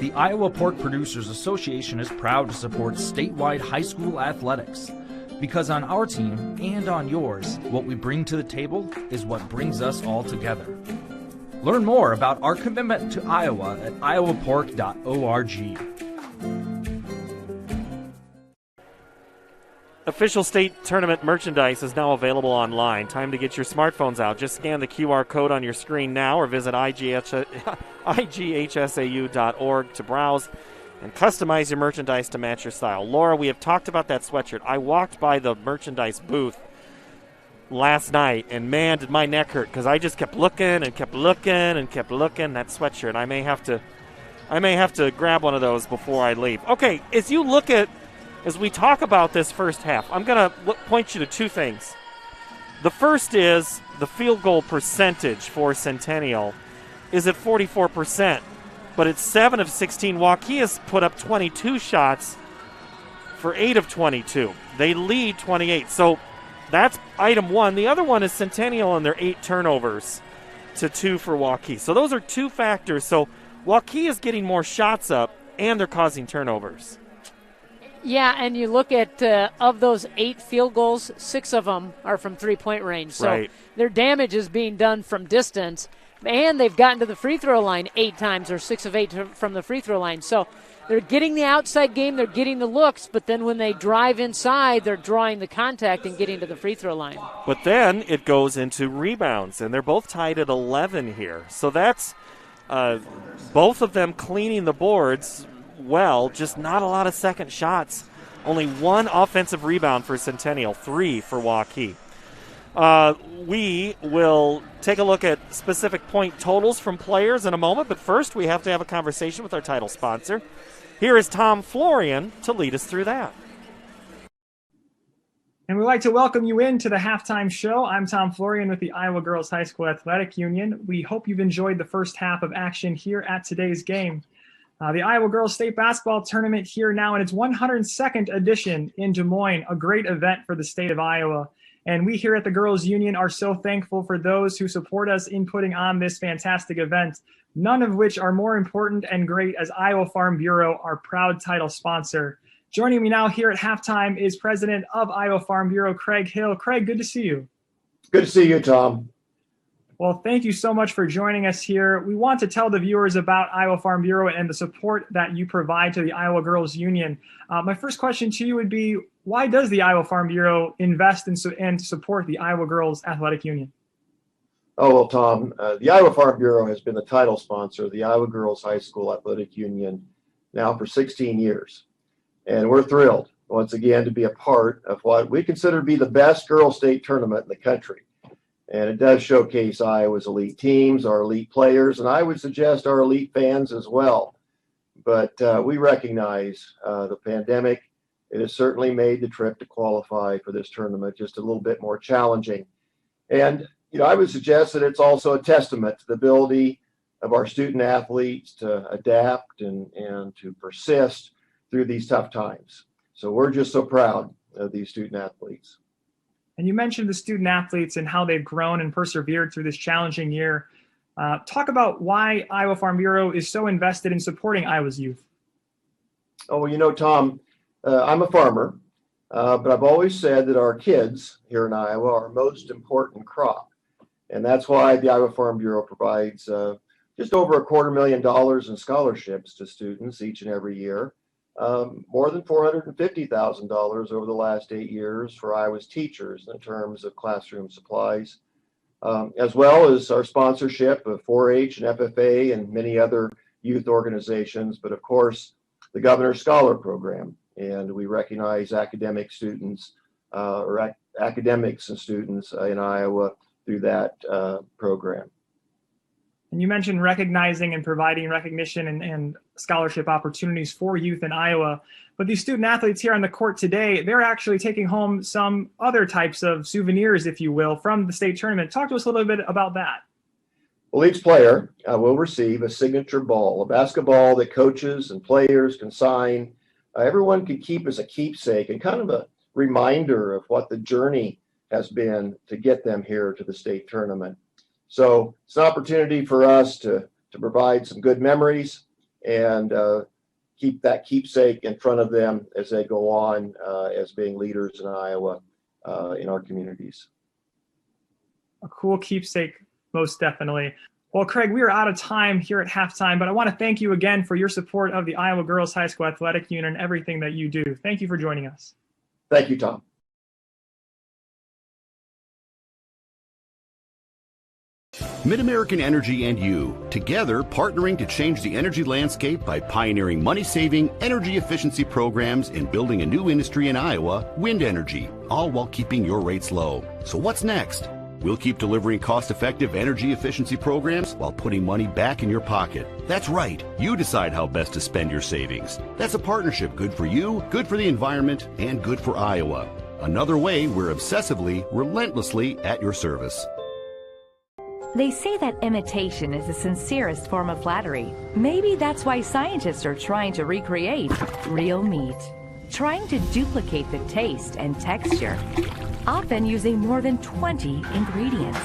S23: The Iowa Pork Producers Association is proud to support statewide high school athletics. Because on our team and on yours, what we bring to the table is what brings us all together. Learn more about our commitment to Iowa at iowapork.org.
S4: Official state tournament merchandise is now available online. Time to get your smartphones out. Just scan the QR code on your screen now or visit IGHSAU.org to browse and customize your merchandise to match your style. Laura, we have talked about that sweatshirt. I walked by the merchandise booth last night, and man, did my neck hurt because I just kept looking and kept looking and kept looking. That sweatshirt, I may have to grab one of those before I leave. Okay, as we talk about this first half, I'm going to point you to two things. The first is the field goal percentage for Centennial is at 44%, but it's 7 of 16. Waukee has put up 22 shots for 8 of 22. They lead 28. So that's item one. The other one is Centennial and their 8 turnovers to 2 for Waukee. So those are two factors. So Waukee is getting more shots up, and they're causing turnovers.
S5: Yeah, and you look at, of those 8 field goals, 6 of them are from three-point range. So
S4: right.
S5: Their damage is being done from distance, and they've gotten to the free throw line 8 times, or 6 of 8 from the free throw line. So they're getting the outside game, they're getting the looks, but then when they drive inside, they're drawing the contact and getting to the free throw line.
S4: But then it goes into rebounds, and they're both tied at 11 here. So that's both of them cleaning the boards well, just not a lot of second shots. Only 1 offensive rebound for Centennial, 3 for Waukee. We will take a look at specific point totals from players in a moment, but first we have to have a conversation with our title sponsor. Here is Tom Florian to lead us through that.
S24: And we'd like to welcome you into the halftime show. I'm Tom Florian with the Iowa Girls High School Athletic Union. We hope you've enjoyed the first half of action here at today's game. The Iowa Girls State Basketball Tournament here now in its 102nd edition in Des Moines, a great event for the state of Iowa. And we here at the Girls Union are so thankful for those who support us in putting on this fantastic event, none of which are more important and great as Iowa Farm Bureau, our proud title sponsor. Joining me now here at halftime is President of Iowa Farm Bureau, Craig Hill. Craig, good to see you.
S16: Good to see you, Tom.
S24: Well, thank you so much for joining us here. We want to tell the viewers about Iowa Farm Bureau and the support that you provide to the Iowa Girls Union. My first question to you would be, why does the Iowa Farm Bureau invest in and support the Iowa Girls Athletic Union?
S16: Oh, well, Tom, the Iowa Farm Bureau has been the title sponsor of the Iowa Girls High School Athletic Union now for 16 years. And we're thrilled, once again, to be a part of what we consider to be the best girls' state tournament in the country. And it does showcase Iowa's elite teams, our elite players, and I would suggest our elite fans as well. But we recognize the pandemic. It has certainly made the trip to qualify for this tournament just a little bit more challenging. And, I would suggest that it's also a testament to the ability of our student athletes to adapt and to persist through these tough times. So we're just so proud of these student athletes.
S24: And you mentioned the student athletes and how they've grown and persevered through this challenging year. Talk about why Iowa Farm Bureau is so invested in supporting Iowa's youth.
S16: Oh, well, Tom, I'm a farmer, but I've always said that our kids here in Iowa are our most important crop. And that's why the Iowa Farm Bureau provides just over $250,000 in scholarships to students each and every year. More than $450,000 over the last 8 years for Iowa's teachers in terms of classroom supplies, as well as our sponsorship of 4-H and FFA and many other youth organizations, but of course, the Governor's Scholar Program. And we recognize academic students or academics and students in Iowa through that program.
S24: And you mentioned recognizing and providing recognition and scholarship opportunities for youth in Iowa. But these student athletes here on the court today, they're actually taking home some other types of souvenirs, if you will, from the state tournament. Talk to us a little bit about that.
S16: Well, each player will receive a signature ball, a basketball that coaches and players can sign. Everyone can keep as a keepsake and kind of a reminder of what the journey has been to get them here to the state tournament. So it's an opportunity for us to provide some good memories and keep that keepsake in front of them as they go on as being leaders in Iowa in our communities.
S24: A cool keepsake, most definitely. Well, Craig, we are out of time here at halftime, but I want to thank you again for your support of the Iowa Girls High School Athletic Union and everything that you do. Thank you for joining us.
S16: Thank you, Tom.
S1: MidAmerican Energy and you, together partnering to change the energy landscape by pioneering money-saving, energy efficiency programs and building a new industry in Iowa, wind energy, all while keeping your rates low. So what's next? We'll keep delivering cost-effective energy efficiency programs while putting money back in your pocket. That's right. You decide how best to spend your savings. That's a partnership good for you, good for the environment, and good for Iowa. Another way we're obsessively, relentlessly at your service.
S3: They say that imitation is the sincerest form of flattery. Maybe that's why scientists are trying to recreate real meat. Trying to duplicate the taste and texture, often using more than 20 ingredients.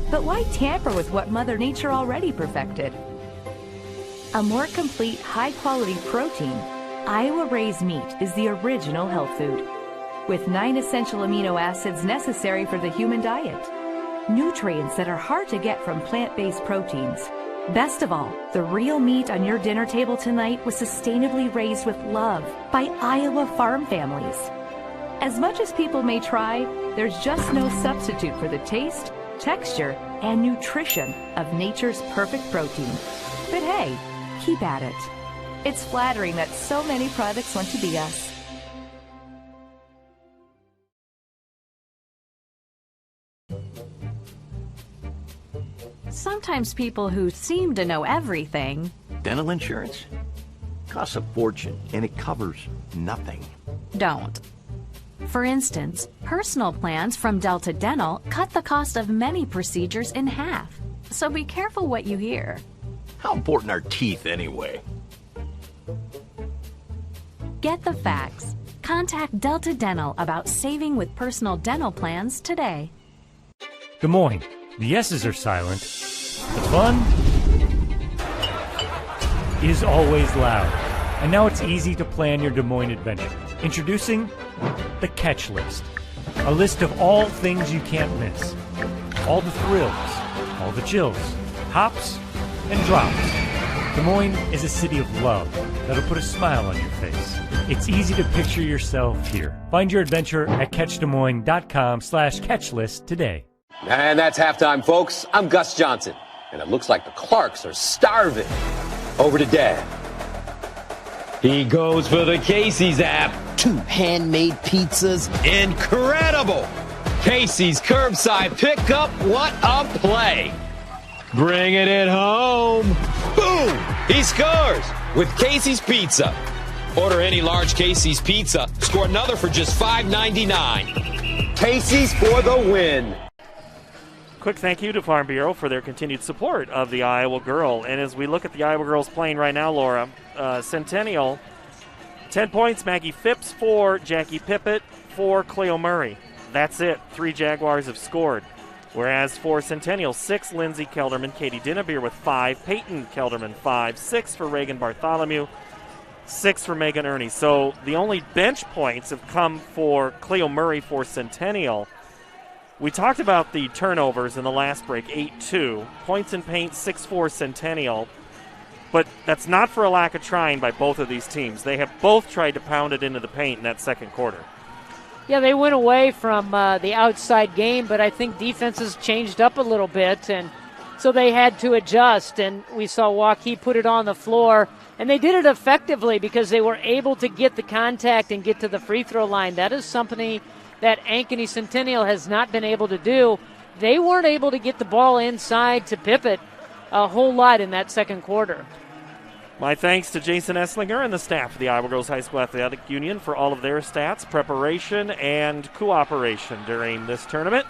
S3: But why tamper with what Mother Nature already perfected? A more complete, high-quality protein, Iowa raised meat is the original health food, with 9 essential amino acids necessary for the human diet. Nutrients that are hard to get from plant-based proteins. Best of all, the real meat on your dinner table tonight was sustainably raised with love by Iowa farm families. As much as people may try, there's just no substitute for the taste, texture, and nutrition of nature's perfect protein. But hey, keep at it. It's flattering that so many products want to be us.
S7: Sometimes people who seem to know everything...
S8: Dental insurance? Costs a fortune, and it covers nothing.
S7: Don't. For instance, personal plans from Delta Dental cut the cost of many procedures in half. So be careful what you hear.
S8: How important are teeth anyway?
S7: Get the facts. Contact Delta Dental about saving with personal dental plans today.
S15: Good morning. The yeses are silent. The fun is always loud. And now it's easy to plan your Des Moines adventure. Introducing the Catch List. A list of all things you can't miss. All the thrills, all the chills, hops and drops. Des Moines is a city of love that'll put a smile on your face. It's easy to picture yourself here. Find your adventure at catchdesmoines.com/catchlist today.
S9: And that's halftime, folks. I'm Gus Johnson, and it looks like the Clarks are starving. Over to Dad.
S10: He goes for the Casey's app.
S12: 2 handmade pizzas.
S10: Incredible! Casey's curbside pickup. What a play! Bringing it home. Boom! He scores with Casey's Pizza. Order any large Casey's Pizza. Score another for just $5.99.
S9: Casey's for the win.
S4: Quick thank you to Farm Bureau for their continued support of the Iowa Girl. And as we look at the Iowa girls playing right now, Laura, Centennial, 10 points, Maggie Phipps 4, Jackie Pippett 4, Cleo Murray. That's it. 3 Jaguars have scored. Whereas for Centennial, 6, Lindsay Kelderman, Katie Dinnebeer with 5, Peyton Kelderman 5, 6 for Reagan Bartholomew, 6 for Megan Ernie. So the only bench points have come for Cleo Murray for Centennial. We talked about the turnovers in the last break, 8-2. Points in paint, 6-4 Centennial. But that's not for a lack of trying by both of these teams. They have both tried to pound it into the paint in that second quarter.
S5: Yeah, they went away from the outside game, but I think defenses changed up a little bit, and so they had to adjust. And we saw Waukee put it on the floor, and they did it effectively because they were able to get the contact and get to the free throw line. That is something that Ankeny Centennial has not been able to do. They weren't able to get the ball inside to Pippett a whole lot in that second quarter.
S4: My thanks to Jason Esslinger and the staff of the Iowa Girls High School Athletic Union for all of their stats, preparation, and cooperation during this tournament.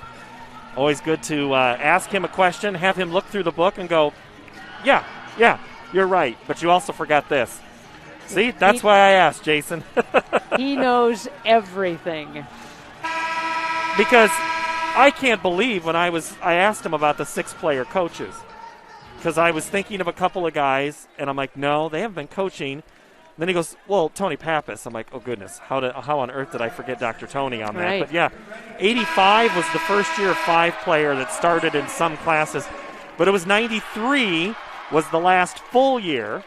S4: Always good to ask him a question, have him look through the book and go, yeah, you're right, but you also forgot this. See, that's why I asked, Jason.
S5: He knows everything.
S4: Because I can't believe when I asked him about the 6-player coaches. Because I was thinking of a couple of guys, and I'm like, no, they haven't been coaching. And then he goes, well, Tony Pappas. I'm like, oh, goodness, how on earth did I forget Dr. Tony on that?
S5: Right.
S4: But, yeah, 85 was the first year 5-player that started in some classes. But it was 93 was the last full year.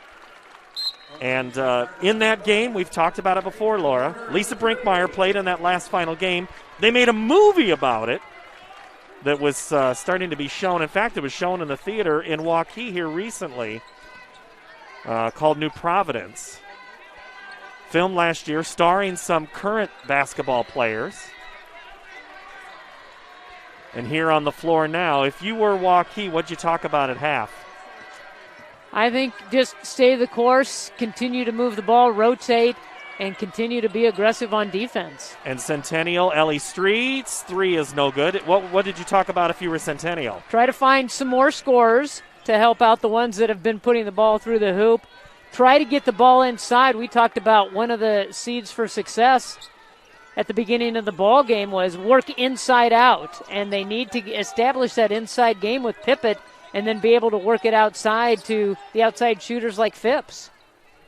S4: And in that game, we've talked about it before, Laura, Lisa Brinkmeyer played in that last final game. They made a movie about it that was starting to be shown. In fact, it was shown in the theater in Waukee here recently called New Providence. Filmed last year, starring some current basketball players. And here on the floor now, if you were Waukee, what'd you talk about at half?
S5: I think just stay the course, continue to move the ball, rotate, and continue to be aggressive on defense.
S4: And Centennial, Ellie Streets, 3 is no good. What did you talk about if you were Centennial?
S5: Try to find some more scorers to help out the ones that have been putting the ball through the hoop. Try to get the ball inside. We talked about one of the seeds for success at the beginning of the ball game was work inside out, and they need to establish that inside game with Pippett and then be able to work it outside to the outside shooters like Phipps.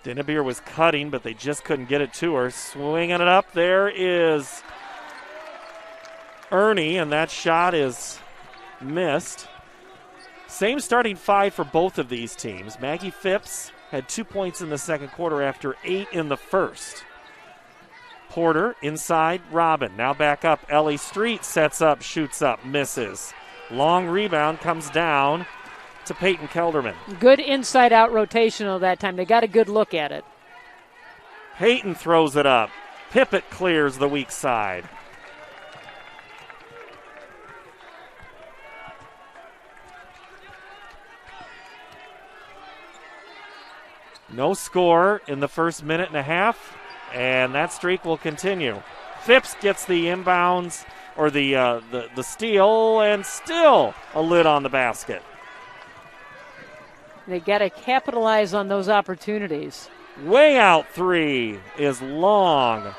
S4: Dinnebeer was cutting, but they just couldn't get it to her. Swinging it up, there is Ernie, and that shot is missed. Same starting 5 for both of these teams. Maggie Phipps had 2 points in the second quarter after 8 in the first. Porter inside, Robin. Now back up. Ellie Street sets up, shoots up, misses. Long rebound comes down to Peyton Kelderman.
S5: Good inside-out rotational that time. They got a good look at it.
S4: Peyton throws it up. Pippett clears the weak side. No score in the first minute and a half, and that streak will continue. Phipps gets the inbounds, or the steal, and still a lid on the basket.
S5: They got to capitalize on those opportunities.
S4: Way out 3 is long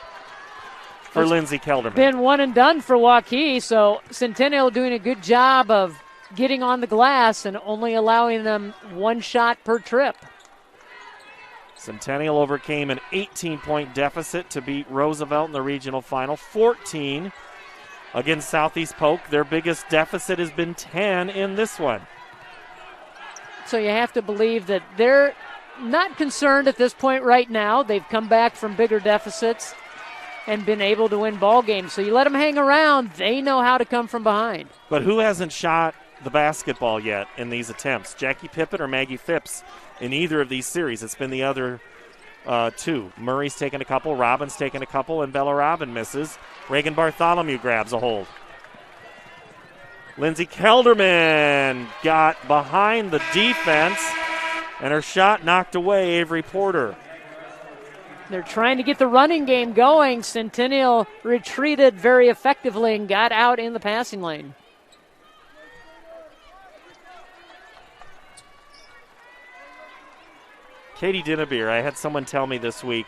S4: for Lindsay Kelderman.
S5: Been one and done for Waukee, so Centennial doing a good job of getting on the glass and only allowing them 1 shot per trip.
S4: Centennial overcame an 18-point deficit to beat Roosevelt in the regional final, 14 against Southeast Polk. Their biggest deficit has been 10 in this one.
S5: So you have to believe that they're not concerned at this point right now. They've come back from bigger deficits and been able to win ball games. So you let them hang around. They know how to come from behind.
S4: But who hasn't shot the basketball yet in these attempts? Jackie Pippett or Maggie Phipps in either of these series? It's been the other two. Murray's taken a couple, Robin's taken a couple, and Bella Robin misses. Reagan Bartholomew grabs a hold. Lindsay Kelderman got behind the defense, and her shot knocked away Avery Porter.
S5: They're trying to get the running game going. Centennial retreated very effectively and got out in the passing lane.
S4: Katie Dinnebeer, I had someone tell me this week,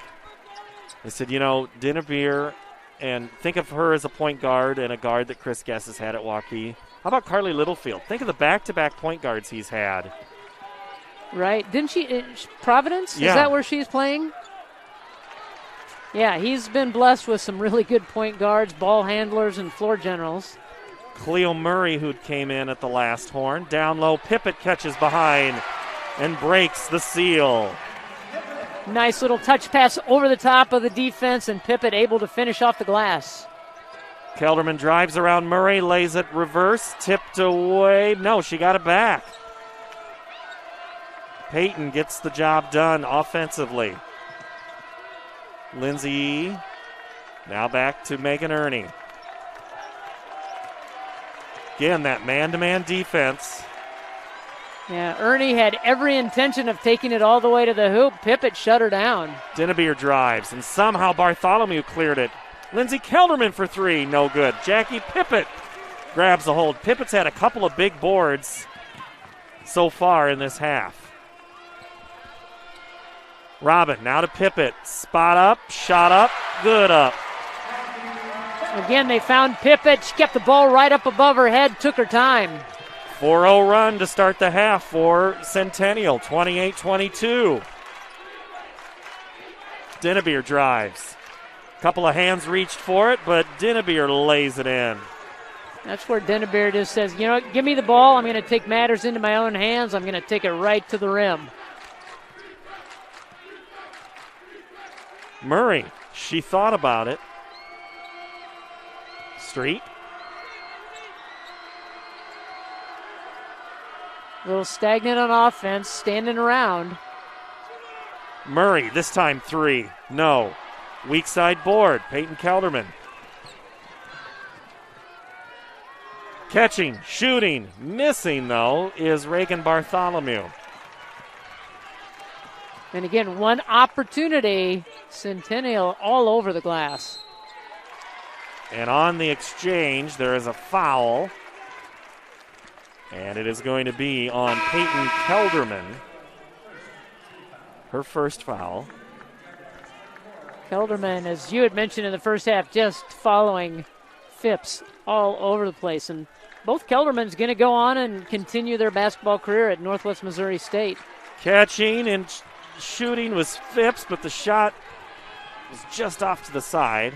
S4: they said, Dinnebeer, and think of her as a point guard and a guard that Chris Guess has had at Waukee. How about Carly Littlefield? Think of the back-to-back point guards he's had.
S5: Right. Didn't she, Providence?
S4: Yeah.
S5: Is that where she's playing? Yeah, he's been blessed with some really good point guards, ball handlers, and floor generals.
S4: Cleo Murray, who came in at the last horn. Down low, Pippett catches behind and breaks the seal.
S5: Nice little touch pass over the top of the defense, and Pippett able to finish off the glass.
S4: Kelderman drives around Murray, lays it reverse, tipped away. No, she got it back. Peyton gets the job done offensively. Lindsay now back to Megan Ernie. Again, that man-to-man defense.
S5: Yeah, Ernie had every intention of taking it all the way to the hoop. Pippett shut her down.
S4: Dinnebeer drives, and somehow Bartholomew cleared it. Lindsay Kelderman for three, no good. Jackie Pippett grabs a hold. Pippett's had a couple of big boards so far in this half. Robin now to Pippett. Spot up, shot up, good up.
S5: Again, they found Pippett. She kept the ball right up above her head, took her time.
S4: 4-0 run to start the half for Centennial, 28-22. Dinnebeer drives. Couple of hands reached for it, but Dinnebeer lays it in.
S5: That's where Dinnebeer just says, give me the ball. I'm going to take matters into my own hands. I'm going to take it right to the rim.
S4: Murray, she thought about it. Street.
S5: A little stagnant on offense, standing around.
S4: Murray, this time three. No. Weak side board. Peyton Kelderman. Catching, shooting, missing, though, is Reagan Bartholomew.
S5: And again, one opportunity. Centennial all over the glass.
S4: And on the exchange, there is a foul. And it is going to be on Peyton Kelderman. Her first foul.
S5: Kelderman, as you had mentioned in the first half, just following Phipps all over the place. And both Kelderman's going to go on and continue their basketball career at Northwest Missouri State.
S4: Catching and shooting was Phipps, but the shot was just off to the side.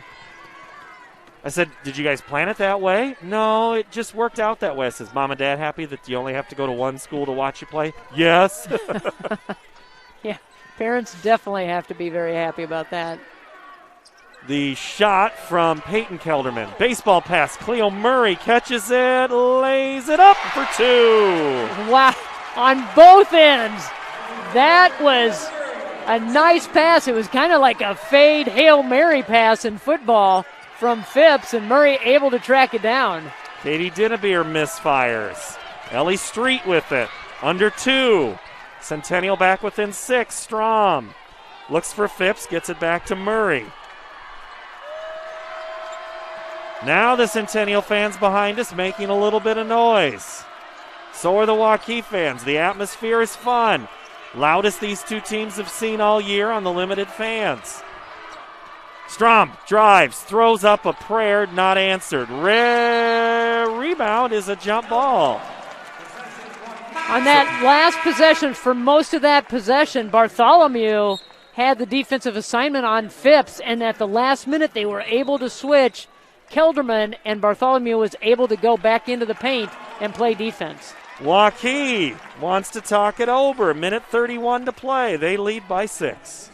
S4: I said, did you guys plan it that way? No, it just worked out that way. I says, Mom and Dad happy that you only have to go to one school to watch you play? Yes.
S5: Yeah, parents definitely have to be very happy about that.
S4: The shot from Peyton Kelderman. Baseball pass. Cleo Murray catches it, lays it up for two.
S5: Wow, on both ends. That was a nice pass. It was kind of like a fade Hail Mary pass in football from Phipps, and Murray able to track it down.
S4: Katie Dinnebeer misfires. Ellie Street with it. Under two. Centennial back within 6. Strom looks for Phipps, gets it back to Murray. Now the Centennial fans behind us making a little bit of noise. So are the Waukee fans. The atmosphere is fun. Loudest these two teams have seen all year on the limited fans. Strom drives, throws up a prayer, not answered. Rebound is a jump ball.
S5: On that last possession, for most of that possession, Bartholomew had the defensive assignment on Phipps, and at the last minute they were able to switch Kelderman and Bartholomew was able to go back into the paint and play defense.
S4: Waukee wants to talk it over. Minute 31 to play. They lead by 6.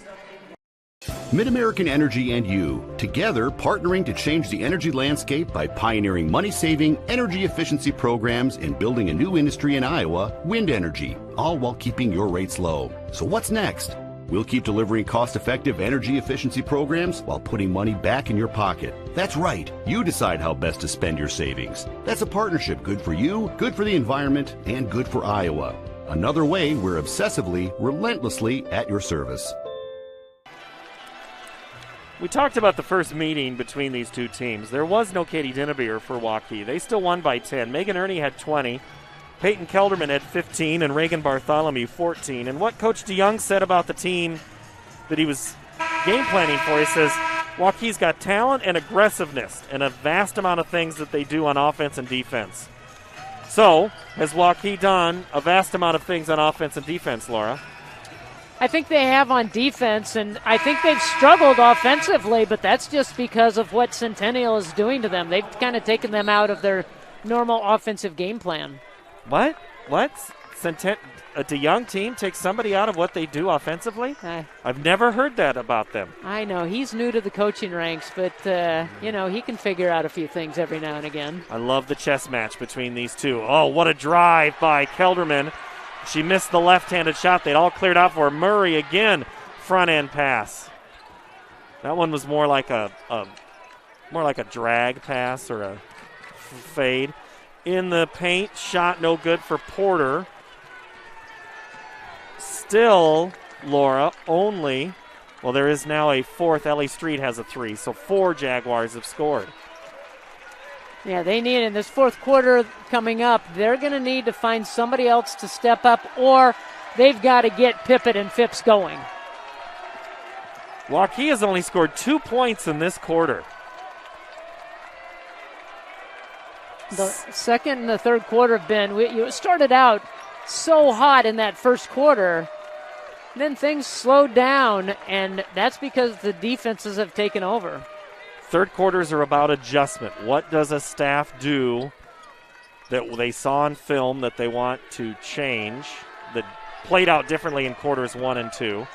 S1: MidAmerican Energy and you, together partnering to change the energy landscape by pioneering money-saving, energy efficiency programs and building a new industry in Iowa, wind energy, all while keeping your rates low. So what's next? We'll keep delivering cost-effective energy efficiency programs while putting money back in your pocket. That's right. You decide how best to spend your savings. That's a partnership good for you, good for the environment, and good for Iowa. Another way we're obsessively, relentlessly at your service.
S4: We talked about the first meeting between these two teams. There was no Katie Dinnebeer for Waukee. They still won by 10. Megan Ernie had 20. Peyton Kelderman had 15 and Reagan Bartholomew 14. And what Coach DeYoung said about the team that he was game planning for, he says, Waukee's got talent and aggressiveness and a vast amount of things that they do on offense and defense. So, has Waukee done a vast amount of things on offense and defense, Laura?
S5: I think they have on defense, and I think they've struggled offensively, but that's just because of what Centennial is doing to them. They've kind of taken them out of their normal offensive game plan.
S4: What? A DeYoung team takes somebody out of what they do offensively? I've never heard that about them.
S5: I know. He's new to the coaching ranks, but, he can figure out a few things every now and again.
S4: I love the chess match between these two. Oh, what a drive by Kelderman. She missed the left-handed shot. They'd all cleared out for her. Murray again, front-end pass. That one was more like a drag pass or a fade. In the paint, shot no good for Porter. Still, Laura, only, well, there is now a fourth. Ellie Street has a 3, so 4 Jaguars have scored.
S5: Yeah, they need it. In this fourth quarter coming up, they're going to need to find somebody else to step up, or they've got to get Pippett and Phipps going.
S4: Waukee has only scored 2 points in this quarter.
S5: The second and the third quarter have been, you started out so hot in that first quarter, then things slowed down, and that's because the defenses have taken over.
S4: Third quarters are about adjustment. What does a staff do that they saw on film that they want to change, that played out differently in quarters 1 and 2?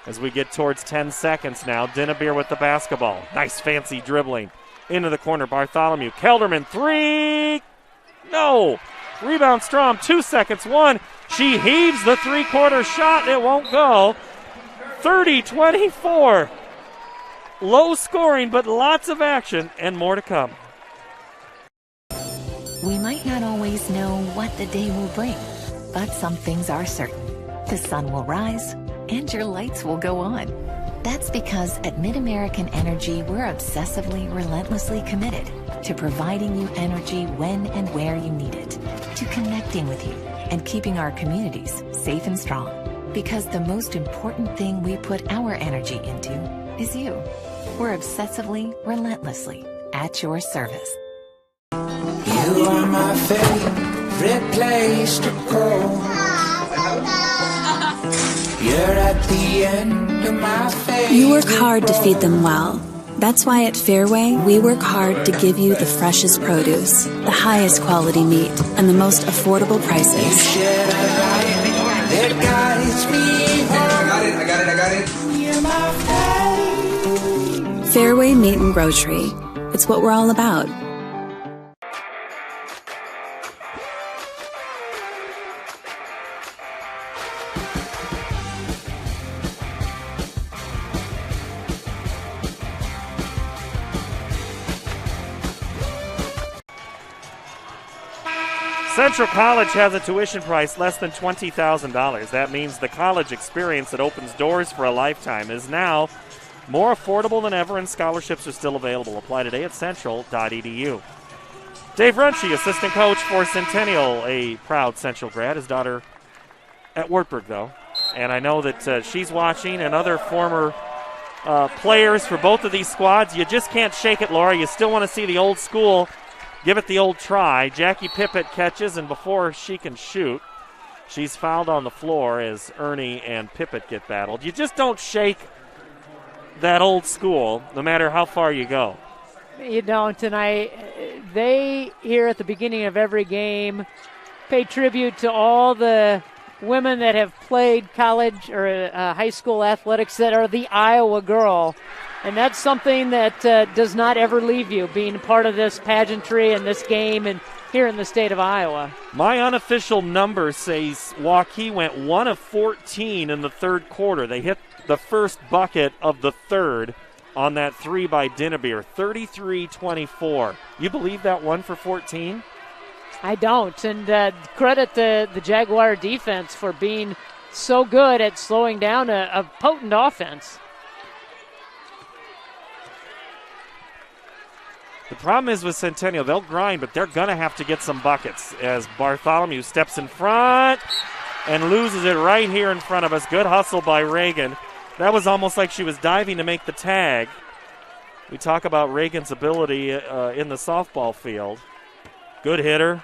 S4: As we get towards 10 seconds now, Dinnebeer with the basketball. Nice fancy dribbling. Into the corner, Bartholomew. Kelderman, 3. No. Rebound Strom, 2 seconds. 1. She heaves the three-quarter shot. It won't go. 30-24. Low scoring, but lots of action and more to come.
S6: We might not always know what the day will bring, but some things are certain. The sun will rise and your lights will go on. That's because at MidAmerican Energy, we're obsessively, relentlessly committed to providing you energy when and where you need it, to connecting with you and keeping our communities safe and strong. Because the most important thing we put our energy into is you. We're obsessively, relentlessly at your service.
S2: You are my favorite place to go. You're at the end of my face.
S11: You work hard to feed them well. That's why at Fairway, we work hard to give you the freshest produce, the highest quality meat, and the most affordable prices.
S2: That guides me home. I got it. You're my
S11: Fairway Meat and Grocery. It's what we're all about.
S4: Central College has a tuition price less than $20,000. That means the college experience that opens doors for a lifetime is now more affordable than ever, and scholarships are still available. Apply today at central.edu. Dave Runchie, assistant coach for Centennial, a proud Central grad. His daughter at Wartburg, though. And I know that she's watching, and other former players for both of these squads. You just can't shake it, Laura. You still want to see the old school. Give it the old try. Jackie Pippett catches, and before she can shoot, she's fouled on the floor as Ernie and Pippett get battled. You just don't shake that old school, no matter how far you go.
S5: You don't, and they here at the beginning of every game pay tribute to all the women that have played college or high school athletics that are the Iowa girl. And that's something that does not ever leave you, being part of this pageantry and this game and here in the state of Iowa.
S4: My unofficial number says Waukee went 1 of 14 in the third quarter. They hit the first bucket of the third on that 3 by Dinnebeer, 33-24. You believe that 1 for 14?
S5: I don't, and credit the Jaguar defense for being so good at slowing down a potent offense.
S4: The problem is with Centennial, they'll grind, but they're going to have to get some buckets as Bartholomew steps in front and loses it right here in front of us. Good hustle by Reagan. That was almost like she was diving to make the tag. We talk about Reagan's ability in the softball field. Good hitter.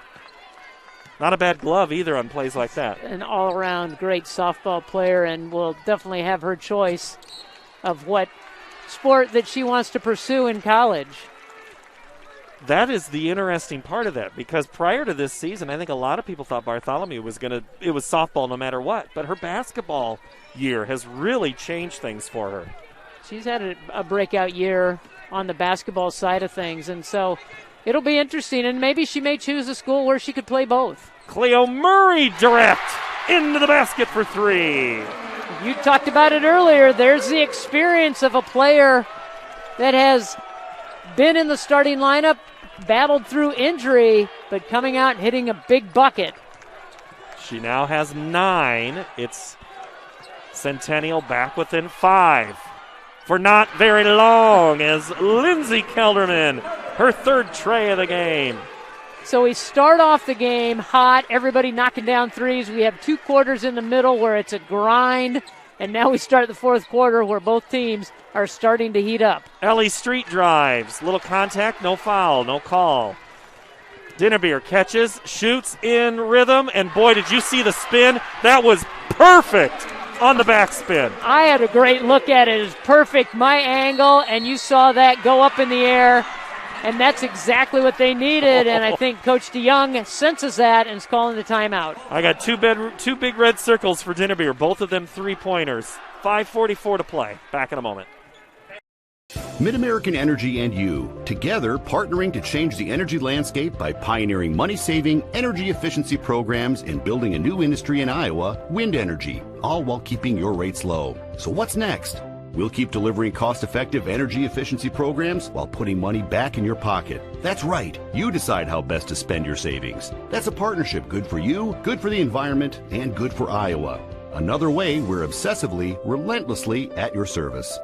S4: Not a bad glove either on plays like that.
S5: An all-around great softball player, and will definitely have her choice of what sport that she wants to pursue in college.
S4: That is the interesting part of that, because prior to this season, I think a lot of people thought Bartholomew was it was softball no matter what, but her basketball year has really changed things for her.
S5: She's had a breakout year on the basketball side of things, and so it'll be interesting, and maybe she may choose a school where she could play both.
S4: Cleo Murray direct into the basket for 3.
S5: You talked about it earlier. There's the experience of a player that has been in the starting lineup, battled through injury, but coming out and hitting a big bucket.
S4: She now has 9. It's Centennial back within 5 for not very long as Lindsay Kelderman, her third tray of the game.
S5: So we start off the game hot, everybody knocking down threes. We have 2 quarters in the middle where it's a grind, and now we start the fourth quarter where both teams are starting to heat up.
S4: Ellie Street drives. Little contact, no foul, no call. Dinnebeer catches, shoots in rhythm, and boy, did you see the spin? That was perfect on the backspin.
S5: I had a great look at it. It was perfect, my angle, and you saw that go up in the air, and that's exactly what they needed, and I think Coach DeYoung senses that and is calling the timeout.
S4: I got two big red circles for Dinnebeer, both of them 3-pointers. 5:44 to play. Back in a moment.
S1: Mid-American Energy and you, together partnering to change the energy landscape by pioneering money-saving, energy efficiency programs and building a new industry in Iowa, wind energy, all while keeping your rates low. So what's next? We'll keep delivering cost-effective energy efficiency programs while putting money back in your pocket. That's right. You decide how best to spend your savings. That's a partnership good for you, good for the environment, and good for Iowa. Another way we're obsessively, relentlessly at your service.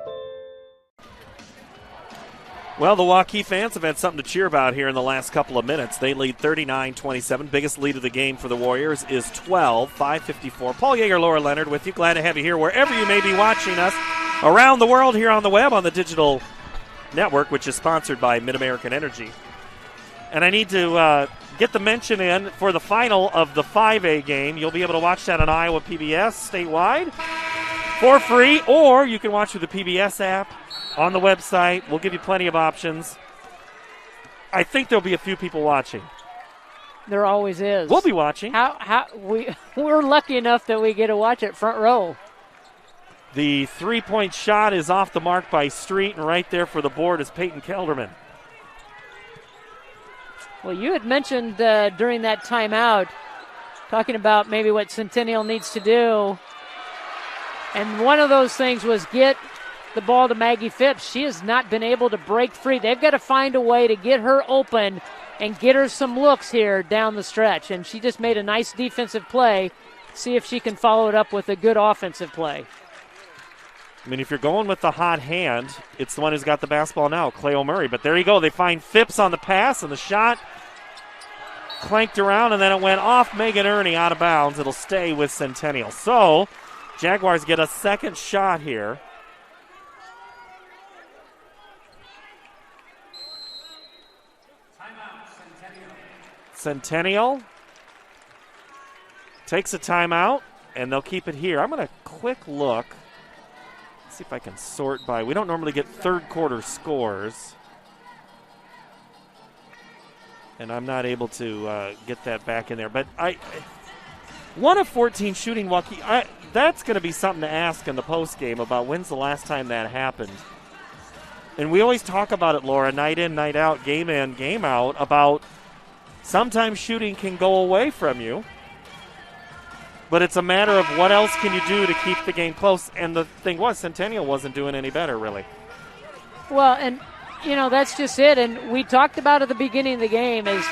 S4: Well, the Waukee fans have had something to cheer about here in the last couple of minutes. They lead 39-27. Biggest lead of the game for the Warriors is 12, 5:54. Paul Yeager, Laura Leonard with you. Glad to have you here wherever you may be watching us around the world here on the web on the digital network, which is sponsored by Mid-American Energy. And I need to get the mention in for the final of the 5A game. You'll be able to watch that on Iowa PBS statewide for free, or you can watch through the PBS app on the website. We'll give you plenty of options. I think there'll be a few people watching.
S5: There always is.
S4: We'll be watching.
S5: We're lucky enough that we get to watch it front row.
S4: The three-point shot is off the mark by Street, and right there for the board is Peyton Kelderman.
S5: Well, you had mentioned during that timeout, talking about maybe what Centennial needs to do. And one of those things was get the ball to Maggie Phipps. She has not been able to break free. They've got to find a way to get her open and get her some looks here down the stretch. And she just made a nice defensive play. See if she can follow it up with a good offensive play.
S4: I mean, if you're going with the hot hand, it's the one who's got the basketball now, Cleo Murray. But there you go. They find Phipps on the pass, and the shot clanked around, and then it went off Megan Ernie out of bounds. It'll stay with Centennial. So Jaguars get a second shot here. Centennial takes a timeout, and they'll keep it here. I'm going to quick look. See if I can sort by. We don't normally get third quarter scores. and I'm not able to get that back in there. But 1 of 14 shooting Waukee, that's going to be something to ask in the postgame about when's the last time that happened. And we always talk about it, Laura, night in, night out, game in, game out, about sometimes shooting can go away from you. But it's a matter of what else can you do to keep the game close. And the thing was, Centennial wasn't doing any better, really.
S5: Well, and, that's just it. And we talked about at the beginning of the game is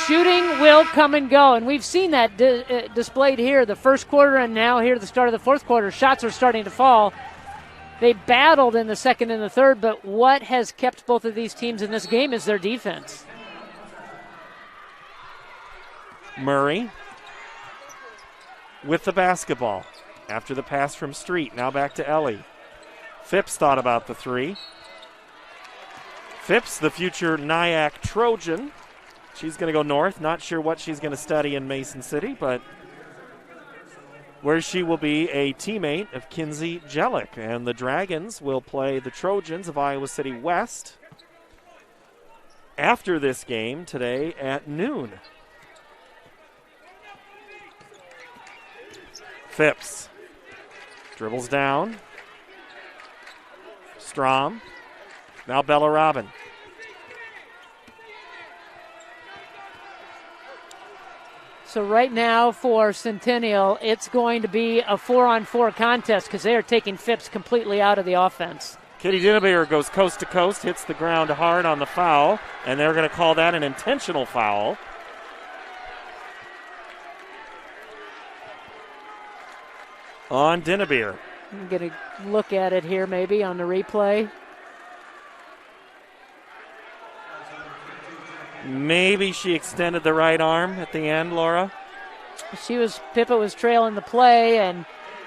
S5: shooting will come and go. And we've seen that displayed here the first quarter and now here at the start of the fourth quarter. Shots are starting to fall. They battled in the second and the third, but what has kept both of these teams in this game is their defense.
S4: Murray with the basketball after the pass from Street. Now back to Ellie. Phipps thought about the three. Phipps, the future Nyack Trojan. She's going to go north. Not sure what she's going to study in Mason City, but where she will be a teammate of Kinsey Jellick. And the Dragons will play the Trojans of Iowa City West after this game today at noon. Phipps dribbles down. Strom. Now Bella Robin.
S5: So right now for Centennial, it's going to be a 4-on-4 contest because they are taking Phipps completely out of the offense.
S4: Katie Dinnebeer goes coast to coast, hits the ground hard on the foul, and they're going to call that an intentional foul. On Dinnebeer.
S5: I'm going to look at it here maybe on the replay.
S4: Maybe she extended the right arm at the end, Laura.
S5: Pippa was trailing the play, and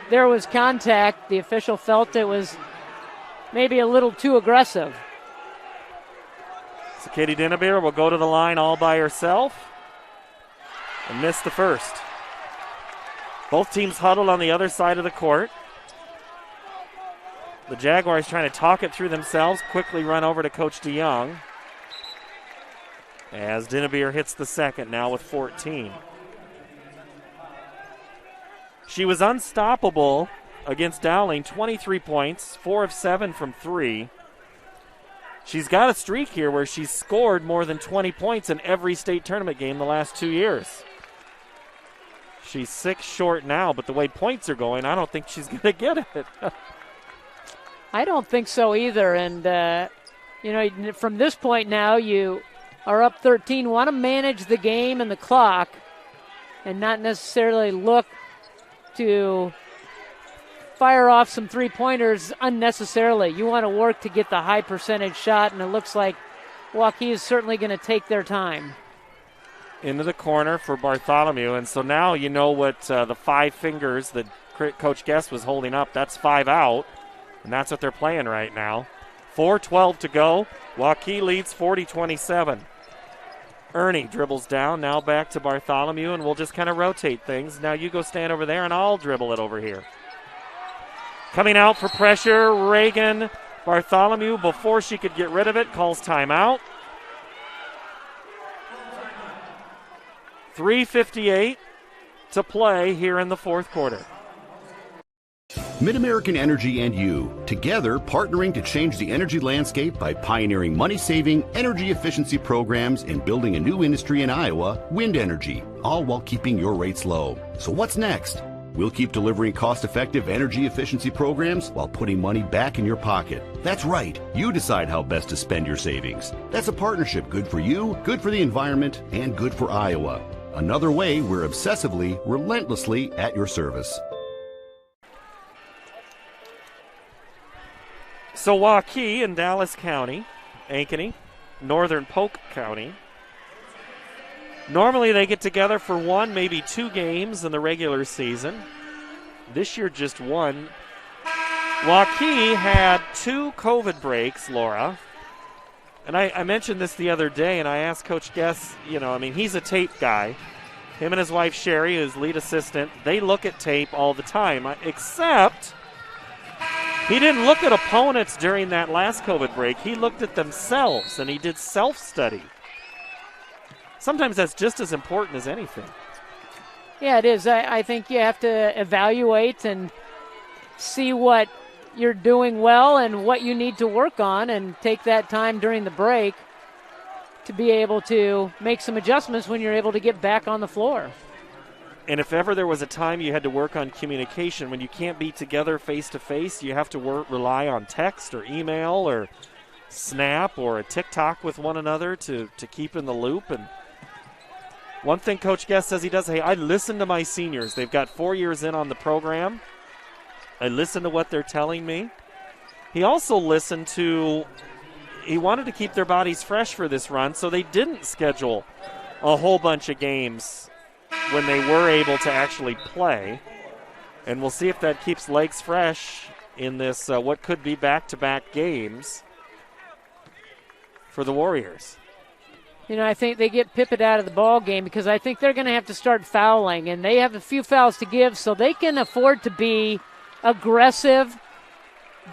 S5: there was contact. The official felt it was maybe a little too aggressive.
S4: So Katie Dinnebeer will go to the line all by herself and miss the first. Both teams huddled on the other side of the court. The Jaguars trying to talk it through themselves, quickly run over to Coach DeYoung. As Dinnebeer hits the second now with 14. She was unstoppable against Dowling, 23 points, 4 of 7 from 3. She's got a streak here where she's scored more than 20 points in every state tournament game the last 2 years. She's 6 short now, but the way points are going, I don't think she's going to get it.
S5: I don't think so either. And, from this point now, you are up 13, want to manage the game and the clock and not necessarily look to fire off some three-pointers unnecessarily. You want to work to get the high percentage shot, and it looks like Waukee is certainly going to take their time.
S4: Into the corner for Bartholomew, and so now you know what the 5 fingers that Coach Guest was holding up, that's 5 out, and that's what they're playing right now. 4:12 to go. Waukee leads 40-27. Ernie dribbles down, now back to Bartholomew, and we'll just kind of rotate things. Now you go stand over there, and I'll dribble it over here. Coming out for pressure, Reagan Bartholomew, before she could get rid of it, calls timeout. 3:58 to play here in the fourth quarter.
S1: Mid-American Energy and you, together partnering to change the energy landscape by pioneering money-saving, energy efficiency programs and building a new industry in Iowa, wind energy, all while keeping your rates low. So what's next? We'll keep delivering cost-effective energy efficiency programs while putting money back in your pocket. That's right. You decide how best to spend your savings. That's a partnership good for you, good for the environment, and good for Iowa. Another way we're obsessively, relentlessly at your service.
S4: So Waukee in Dallas County, Ankeny, Northern Polk County. Normally they get together for 1, maybe 2 games in the regular season. This year just 1. Waukee had 2 COVID breaks, Laura. And I mentioned this the other day, and I asked Coach Guess, he's a tape guy. Him and his wife Sherry, his lead assistant, they look at tape all the time, except he didn't look at opponents during that last COVID break. He looked at themselves, and he did self-study. sometimes that's just as important as anything.
S5: Yeah, it is. I think you have to evaluate and see what you're doing well and what you need to work on, and take that time during the break to be able to make some adjustments when you're able to get back on the floor.
S4: And if ever there was a time you had to work on communication, when you can't be together face-to-face, you have to rely on text or email or Snap or a TikTok with one another to keep in the loop. And one thing Coach Guest says he does, hey, I listen to my seniors. They've got 4 years in on the program. I listen to what they're telling me. He also listened to, he wanted to keep their bodies fresh for this run, so they didn't schedule a whole bunch of games when they were able to actually play. And we'll see if that keeps legs fresh in this what could be back-to-back games for the Warriors.
S5: You know, I think they get Pippett out of the ball game because I think they're going to have to start fouling, and they have a few fouls to give, so they can afford to be aggressive.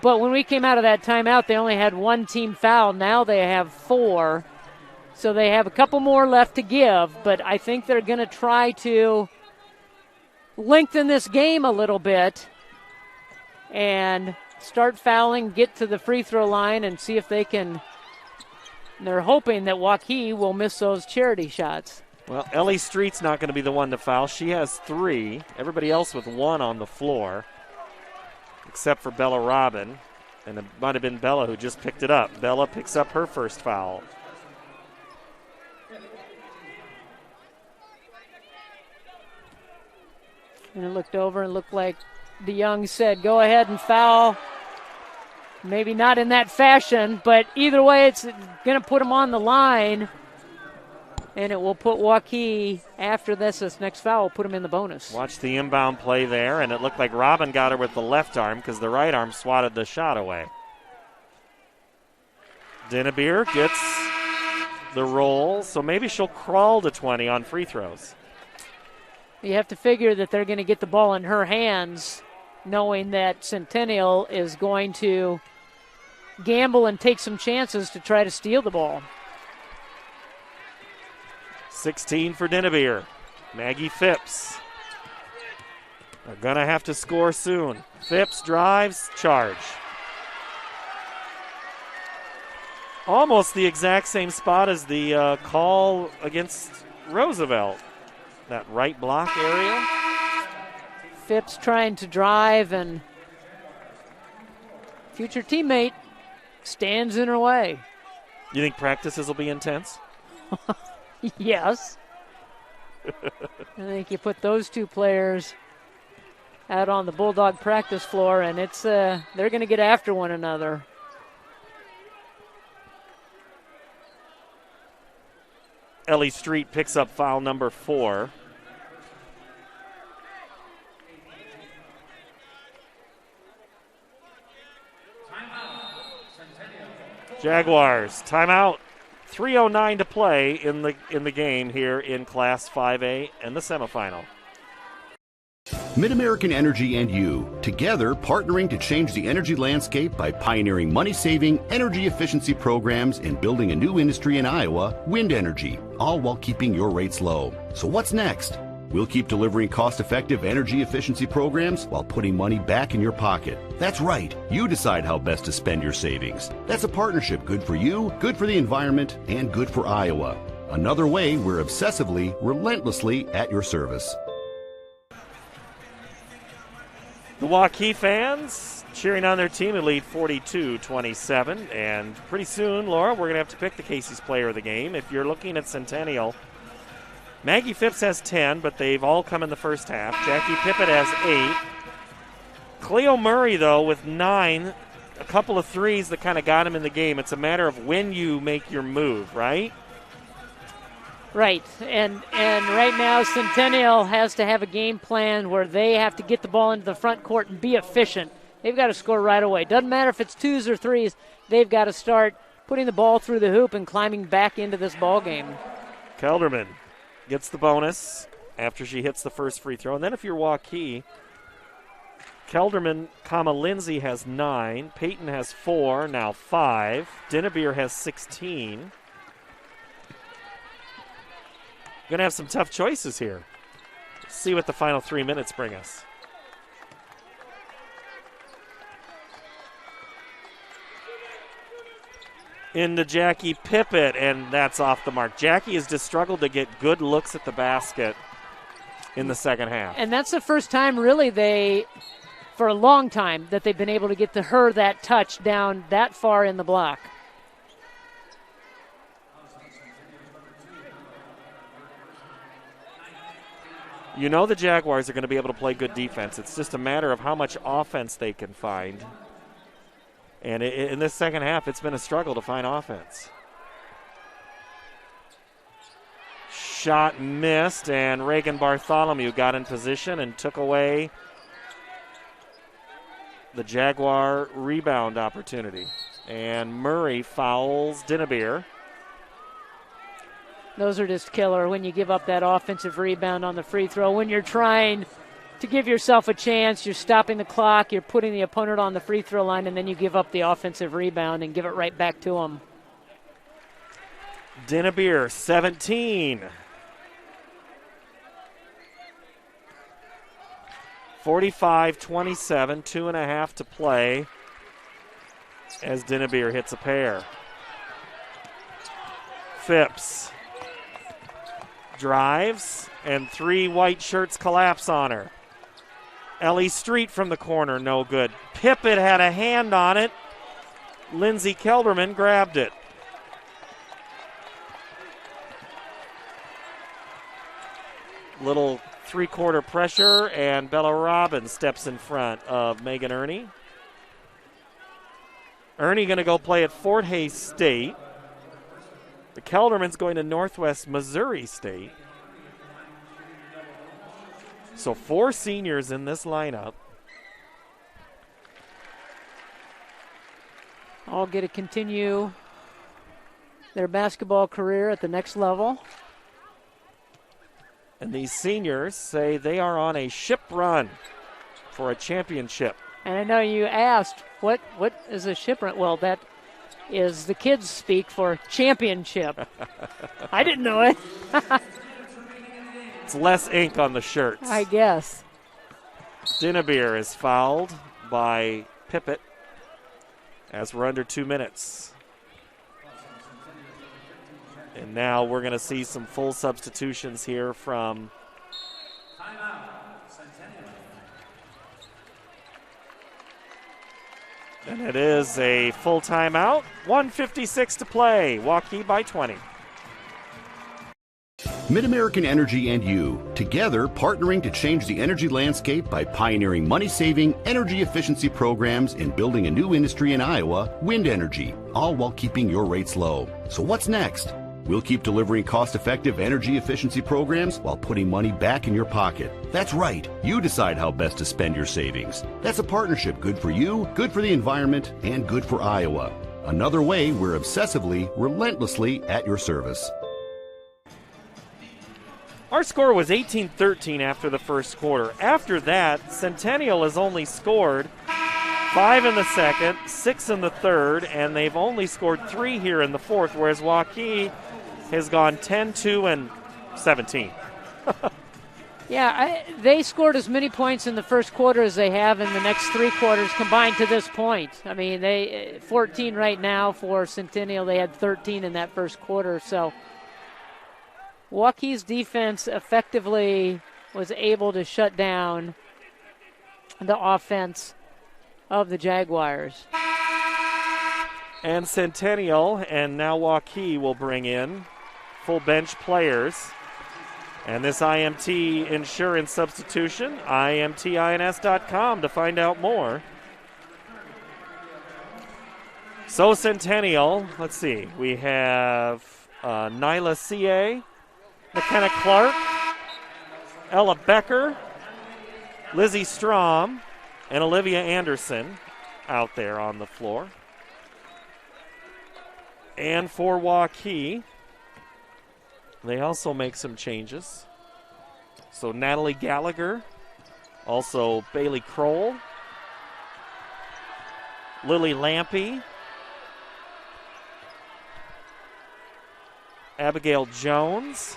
S5: But when we came out of that timeout, they only had one team foul. Now they have 4. So they have a couple more left to give, but I think they're going to try to lengthen this game a little bit and start fouling, get to the free throw line, and see if they can. They're hoping that Waukee will miss those charity shots.
S4: Well, Ellie Street's not going to be the one to foul. She has 3. Everybody else with 1 on the floor, except for Bella Robin. And it might have been Bella who just picked it up. Bella picks up her first foul.
S5: And it looked over and looked like DeYoung said, go ahead and foul. Maybe not in that fashion, but either way, it's going to put them on the line. And it will put Waukee, after this next foul, will put them in the bonus.
S4: Watch the inbound play there, and it looked like Robin got her with the left arm because the right arm swatted the shot away. Dinnebeer gets the roll, so maybe she'll crawl to 20 on free throws.
S5: You have to figure that they're going to get the ball in her hands, knowing that Centennial is going to gamble and take some chances to try to steal the ball.
S4: 16 for Dinnebeer. Maggie Phipps. They're going to have to score soon. Phipps drives, charge. Almost the exact same spot as the call against Roosevelt. That right block area.
S5: Phipps trying to drive, and future teammate stands in her way.
S4: You think practices will be intense?
S5: Yes. I think you put those two players out on the Bulldog practice floor, and it's they're going to get after one another.
S4: Ellie Street picks up foul number 4. Jaguars, timeout. 3:09 to play in the game here in Class 5A and the semifinal.
S1: Mid-American Energy and you, together partnering to change the energy landscape by pioneering money-saving, energy efficiency programs and building a new industry in Iowa, wind energy, all while keeping your rates low. So what's next? We'll keep delivering cost-effective energy efficiency programs while putting money back in your pocket. That's right. You decide how best to spend your savings. That's a partnership good for you, good for the environment, and good for Iowa. Another way we're obsessively, relentlessly at your service.
S4: The Waukee fans cheering on their team who lead 42-27. And pretty soon, Laura, we're going to have to pick the Casey's player of the game. If you're looking at Centennial, Maggie Phipps has 10, but they've all come in the first half. Jackie Pippett has 8. Cleo Murray, though, with 9. A couple of threes that kind of got him in the game. It's a matter of when you make your move, right?
S5: Right, and right now Centennial has to have a game plan where they have to get the ball into the front court and be efficient. They've got to score right away. Doesn't matter if it's 2s or 3s. They've got to start putting the ball through the hoop and climbing back into this ball game.
S4: Kelderman gets the bonus after she hits the first free throw. And then if you're Waukee, Kelderman, Lindsay has 9. Peyton has 4, now 5. Dinnebeer has 16. Going to have some tough choices here. See what the final 3 minutes bring us. Into Jackie Pippett, and that's off the mark. Jackie has just struggled to get good looks at the basket in the second half.
S5: And that's the first time, really, for a long time, that they've been able to get to her that touch down that far in the block.
S4: You know the Jaguars are going to be able to play good defense. It's just a matter of how much offense they can find. And in this second half, it's been a struggle to find offense. Shot missed, and Reagan Bartholomew got in position and took away the Jaguar rebound opportunity. And Murray fouls Dinnebeer.
S5: Those are just killer when you give up that offensive rebound on the free throw. When you're trying to give yourself a chance, you're stopping the clock, you're putting the opponent on the free throw line, and then you give up the offensive rebound and give it right back to them.
S4: Dinnebeer, 17. 45-27, 2.5 to play as Dinnebeer hits a pair. Phipps drives, and 3 white shirts collapse on her. Ellie Street from the corner, no good. Pippett had a hand on it. Lindsay Kelberman grabbed it. Little three-quarter pressure, and Bella Robbins steps in front of Megan Ernie. Ernie going to go play at Fort Hays State. The Kelderman's going to Northwest Missouri State. So 4 seniors in this lineup.
S5: All get to continue their basketball career at the next level.
S4: And these seniors say they are on a ship run for a championship.
S5: And I know you asked, what is a ship run? Well, that is the kids speak for championship. I didn't know it.
S4: It's less ink on the shirts.
S5: I guess.
S4: Dinnebeer is fouled by Pippett as we're under 2 minutes. And now we're going to see some full substitutions here from and it is a full timeout. 1:56 to play. Waukee by 20.
S1: Mid-American Energy and you, together partnering to change the energy landscape by pioneering money-saving, energy efficiency programs and building a new industry in Iowa, wind energy, all while keeping your rates low. So what's next? We'll keep delivering cost-effective energy efficiency programs while putting money back in your pocket. That's right. You decide how best to spend your savings. That's a partnership good for you, good for the environment, and good for Iowa. Another way we're obsessively, relentlessly at your service.
S4: Our score was 18-13 after the first quarter. After that, Centennial has only scored 5 in the second, 6 in the third, and they've only scored 3 here in the fourth, whereas Waukee has gone 10, 2, and 17.
S5: Yeah, they scored as many points in the first quarter as they have in the next 3 quarters combined to this point. I mean, they 14 right now for Centennial. They had 13 in that first quarter. So Waukee's defense effectively was able to shut down the offense of the Jaguars.
S4: And Centennial and now Waukee will bring in full bench players. And this IMT insurance substitution, IMTINS.com to find out more. So Centennial, let's see, we have Nyla C.A., McKenna Clark, Ella Becker, Lizzie Strom, and Olivia Anderson out there on the floor. And for Waukee, they also make some changes. So Natalie Gallagher, also Bailey Kroll, Lily Lampy, Abigail Jones,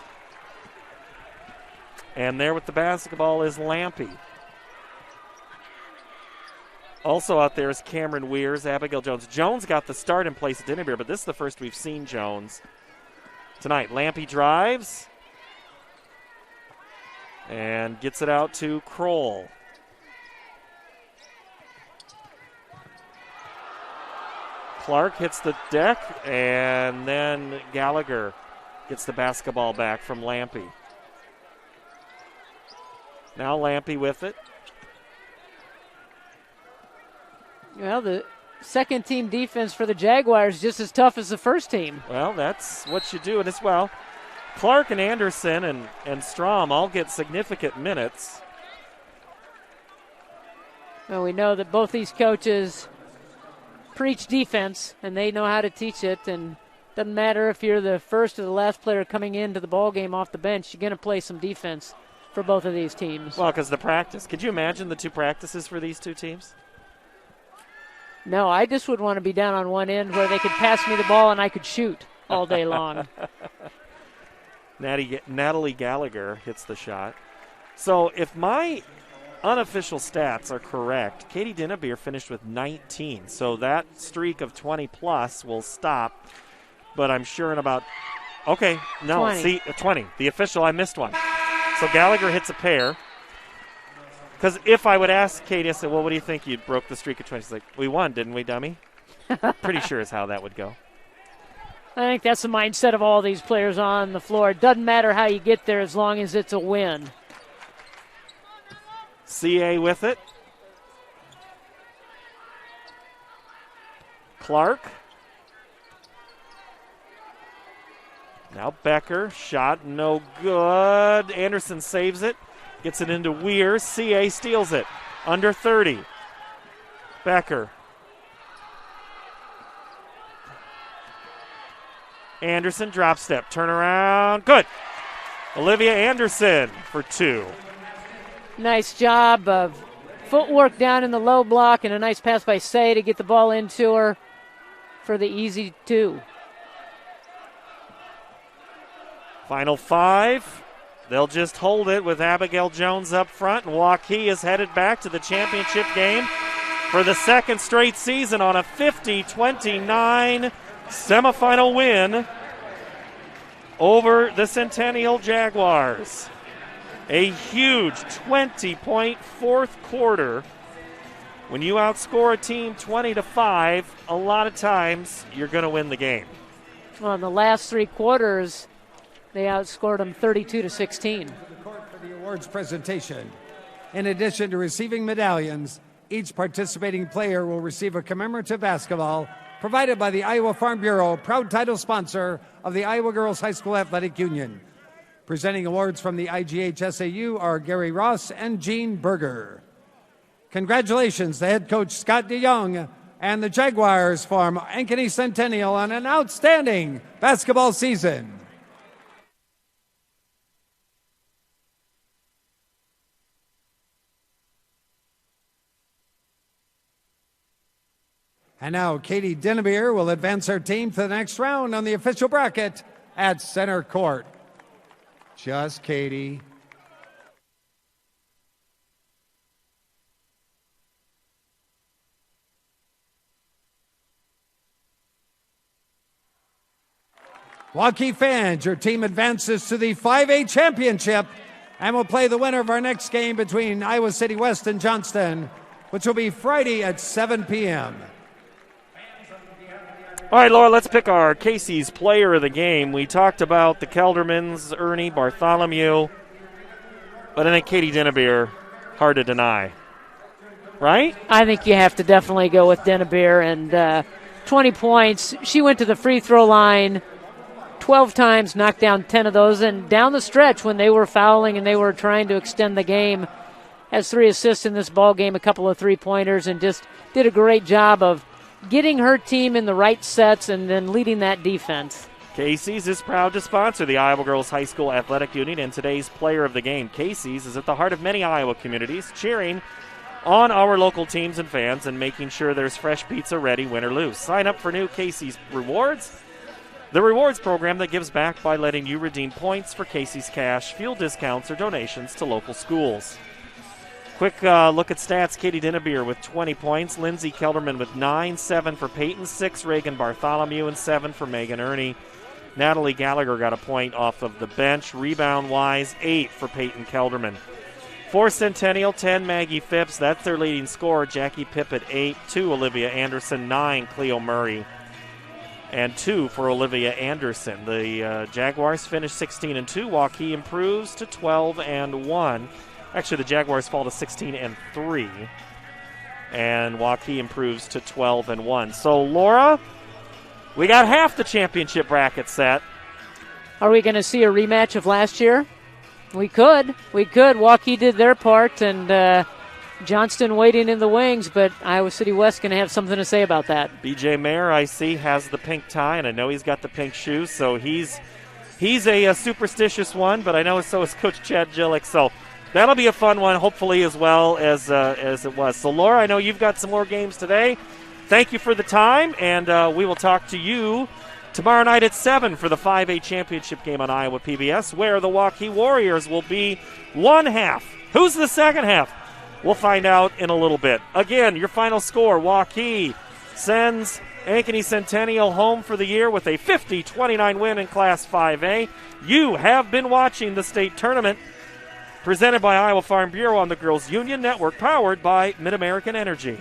S4: And there with the basketball is Lampy. Also out there is Cameron Weirs, Abigail Jones. Jones got the start in place of Dinnerbeer, but this is the first we've seen Jones tonight. Lampy drives and gets it out to Kroll. Clark hits the deck, and then Gallagher gets the basketball back from Lampy. Now Lampy with it.
S5: Well, the second team defense for the Jaguars is just as tough as the first team.
S4: Well, that's what you do. And as well, Clark and Anderson and Strom all get significant minutes.
S5: Well, we know that both these coaches preach defense, and they know how to teach it. And doesn't matter if you're the first or the last player coming into the ball game off the bench, you're going to play some defense for both of these teams.
S4: Well, because the practice. Could you imagine the two practices for these two teams?
S5: No, I just would want to be down on one end where they could pass me the ball and I could shoot all day long.
S4: Natalie Gallagher hits the shot. So if my unofficial stats are correct, Katie Dinnerbeer finished with 19. So that streak of 20-plus will stop. But I'm sure in about, 20. 20. The official, I missed one. So Gallagher hits a pair. Because if I would ask Katie, I said, well, what do you think? You broke the streak of 20. She's like, we won, didn't we, dummy? Pretty sure is how that would go.
S5: I think that's the mindset of all these players on the floor. It doesn't matter how you get there as long as it's a win.
S4: CA with it. Clark. Now Becker. Shot no good. Anderson saves it. Gets it into Weirs. CA steals it. Under 30. Becker. Anderson, drop step. Turn around. Good. Olivia Anderson for 2.
S5: Nice job of footwork down in the low block and a nice pass by Say to get the ball into her for the easy 2.
S4: Final 5. They'll just hold it with Abigail Jones up front, and Waukee is headed back to the championship game for the second straight season on a 50-29 semifinal win over the Centennial Jaguars. A huge 20-point fourth quarter. When you outscore a team 20-5, a lot of times you're going to win the game.
S5: Well, in the last 3 quarters, they outscored them 32-16.
S13: For the awards presentation. In addition to receiving medallions, each participating player will receive a commemorative basketball provided by the Iowa Farm Bureau, proud title sponsor of the Iowa Girls High School Athletic Union. Presenting awards from the IGHSAU are Gary Ross and Jean Berger. Congratulations to head coach Scott DeYoung and the Jaguars from Ankeny Centennial on an outstanding basketball season. And now Katie Dinnerbeer will advance her team to the next round on the official bracket at center court. Just Katie. Waukee fans, your team advances to the 5A championship and will play the winner of our next game between Iowa City West and Johnston, which will be Friday at 7 p.m.
S4: All right, Laura, let's pick our Casey's player of the game. We talked about the Keldermans, Ernie, Bartholomew, but I think Katie Dinnerbeer, hard to deny. Right?
S5: I think you have to definitely go with Dinnerbeer, and 20 points. She went to the free throw line 12 times, knocked down 10 of those, and down the stretch when they were fouling and they were trying to extend the game, has 3 assists in this ball game, a couple of three-pointers, and just did a great job of getting her team in the right sets and then leading that defense.
S4: Casey's is proud to sponsor the Iowa Girls High School Athletic Union and today's player of the game. Casey's is at the heart of many Iowa communities, cheering on our local teams and fans and making sure there's fresh pizza ready, win or lose. Sign up for new Casey's rewards the rewards program that gives back by letting you redeem points for Casey's Cash, fuel discounts, or donations to local schools. Quick look at stats. Katie Dinnebeer with 20 points. Lindsay Kelderman with 9, 7 for Peyton, 6 Reagan Bartholomew, and 7 for Megan Ernie. Natalie Gallagher got a point off of the bench. Rebound-wise, 8 for Peyton Kelderman. For Centennial, 10 Maggie Phipps. That's their leading scorer. Jackie Pippett, 8. 2 Olivia Anderson, 9 Cleo Murray, and 2 for Olivia Anderson. The Jaguars finished 16-2. Waukee improves to 12-1. Actually, the Jaguars fall to 16-3, and Waukee improves to 12-1. So, Laura, we got half the championship bracket set.
S5: Are we going to see a rematch of last year? We could. Waukee did their part, and Johnston waiting in the wings, but Iowa City West going to have something to say about that.
S4: BJ Mayer, I see, has the pink tie, and I know he's got the pink shoes, so he's a superstitious one, but I know so is Coach Chad Gillick, so that'll be a fun one, hopefully, as well as it was. So, Laura, I know you've got some more games today. Thank you for the time, and we will talk to you tomorrow night at 7 for the 5A championship game on Iowa PBS, where the Waukee Warriors will be one half. Who's the second half? We'll find out in a little bit. Again, your final score, Waukee sends Ankeny Centennial home for the year with a 50-29 win in Class 5A. You have been watching the state tournament presented by Iowa Farm Bureau on the Girls Union Network, powered by Mid-American Energy.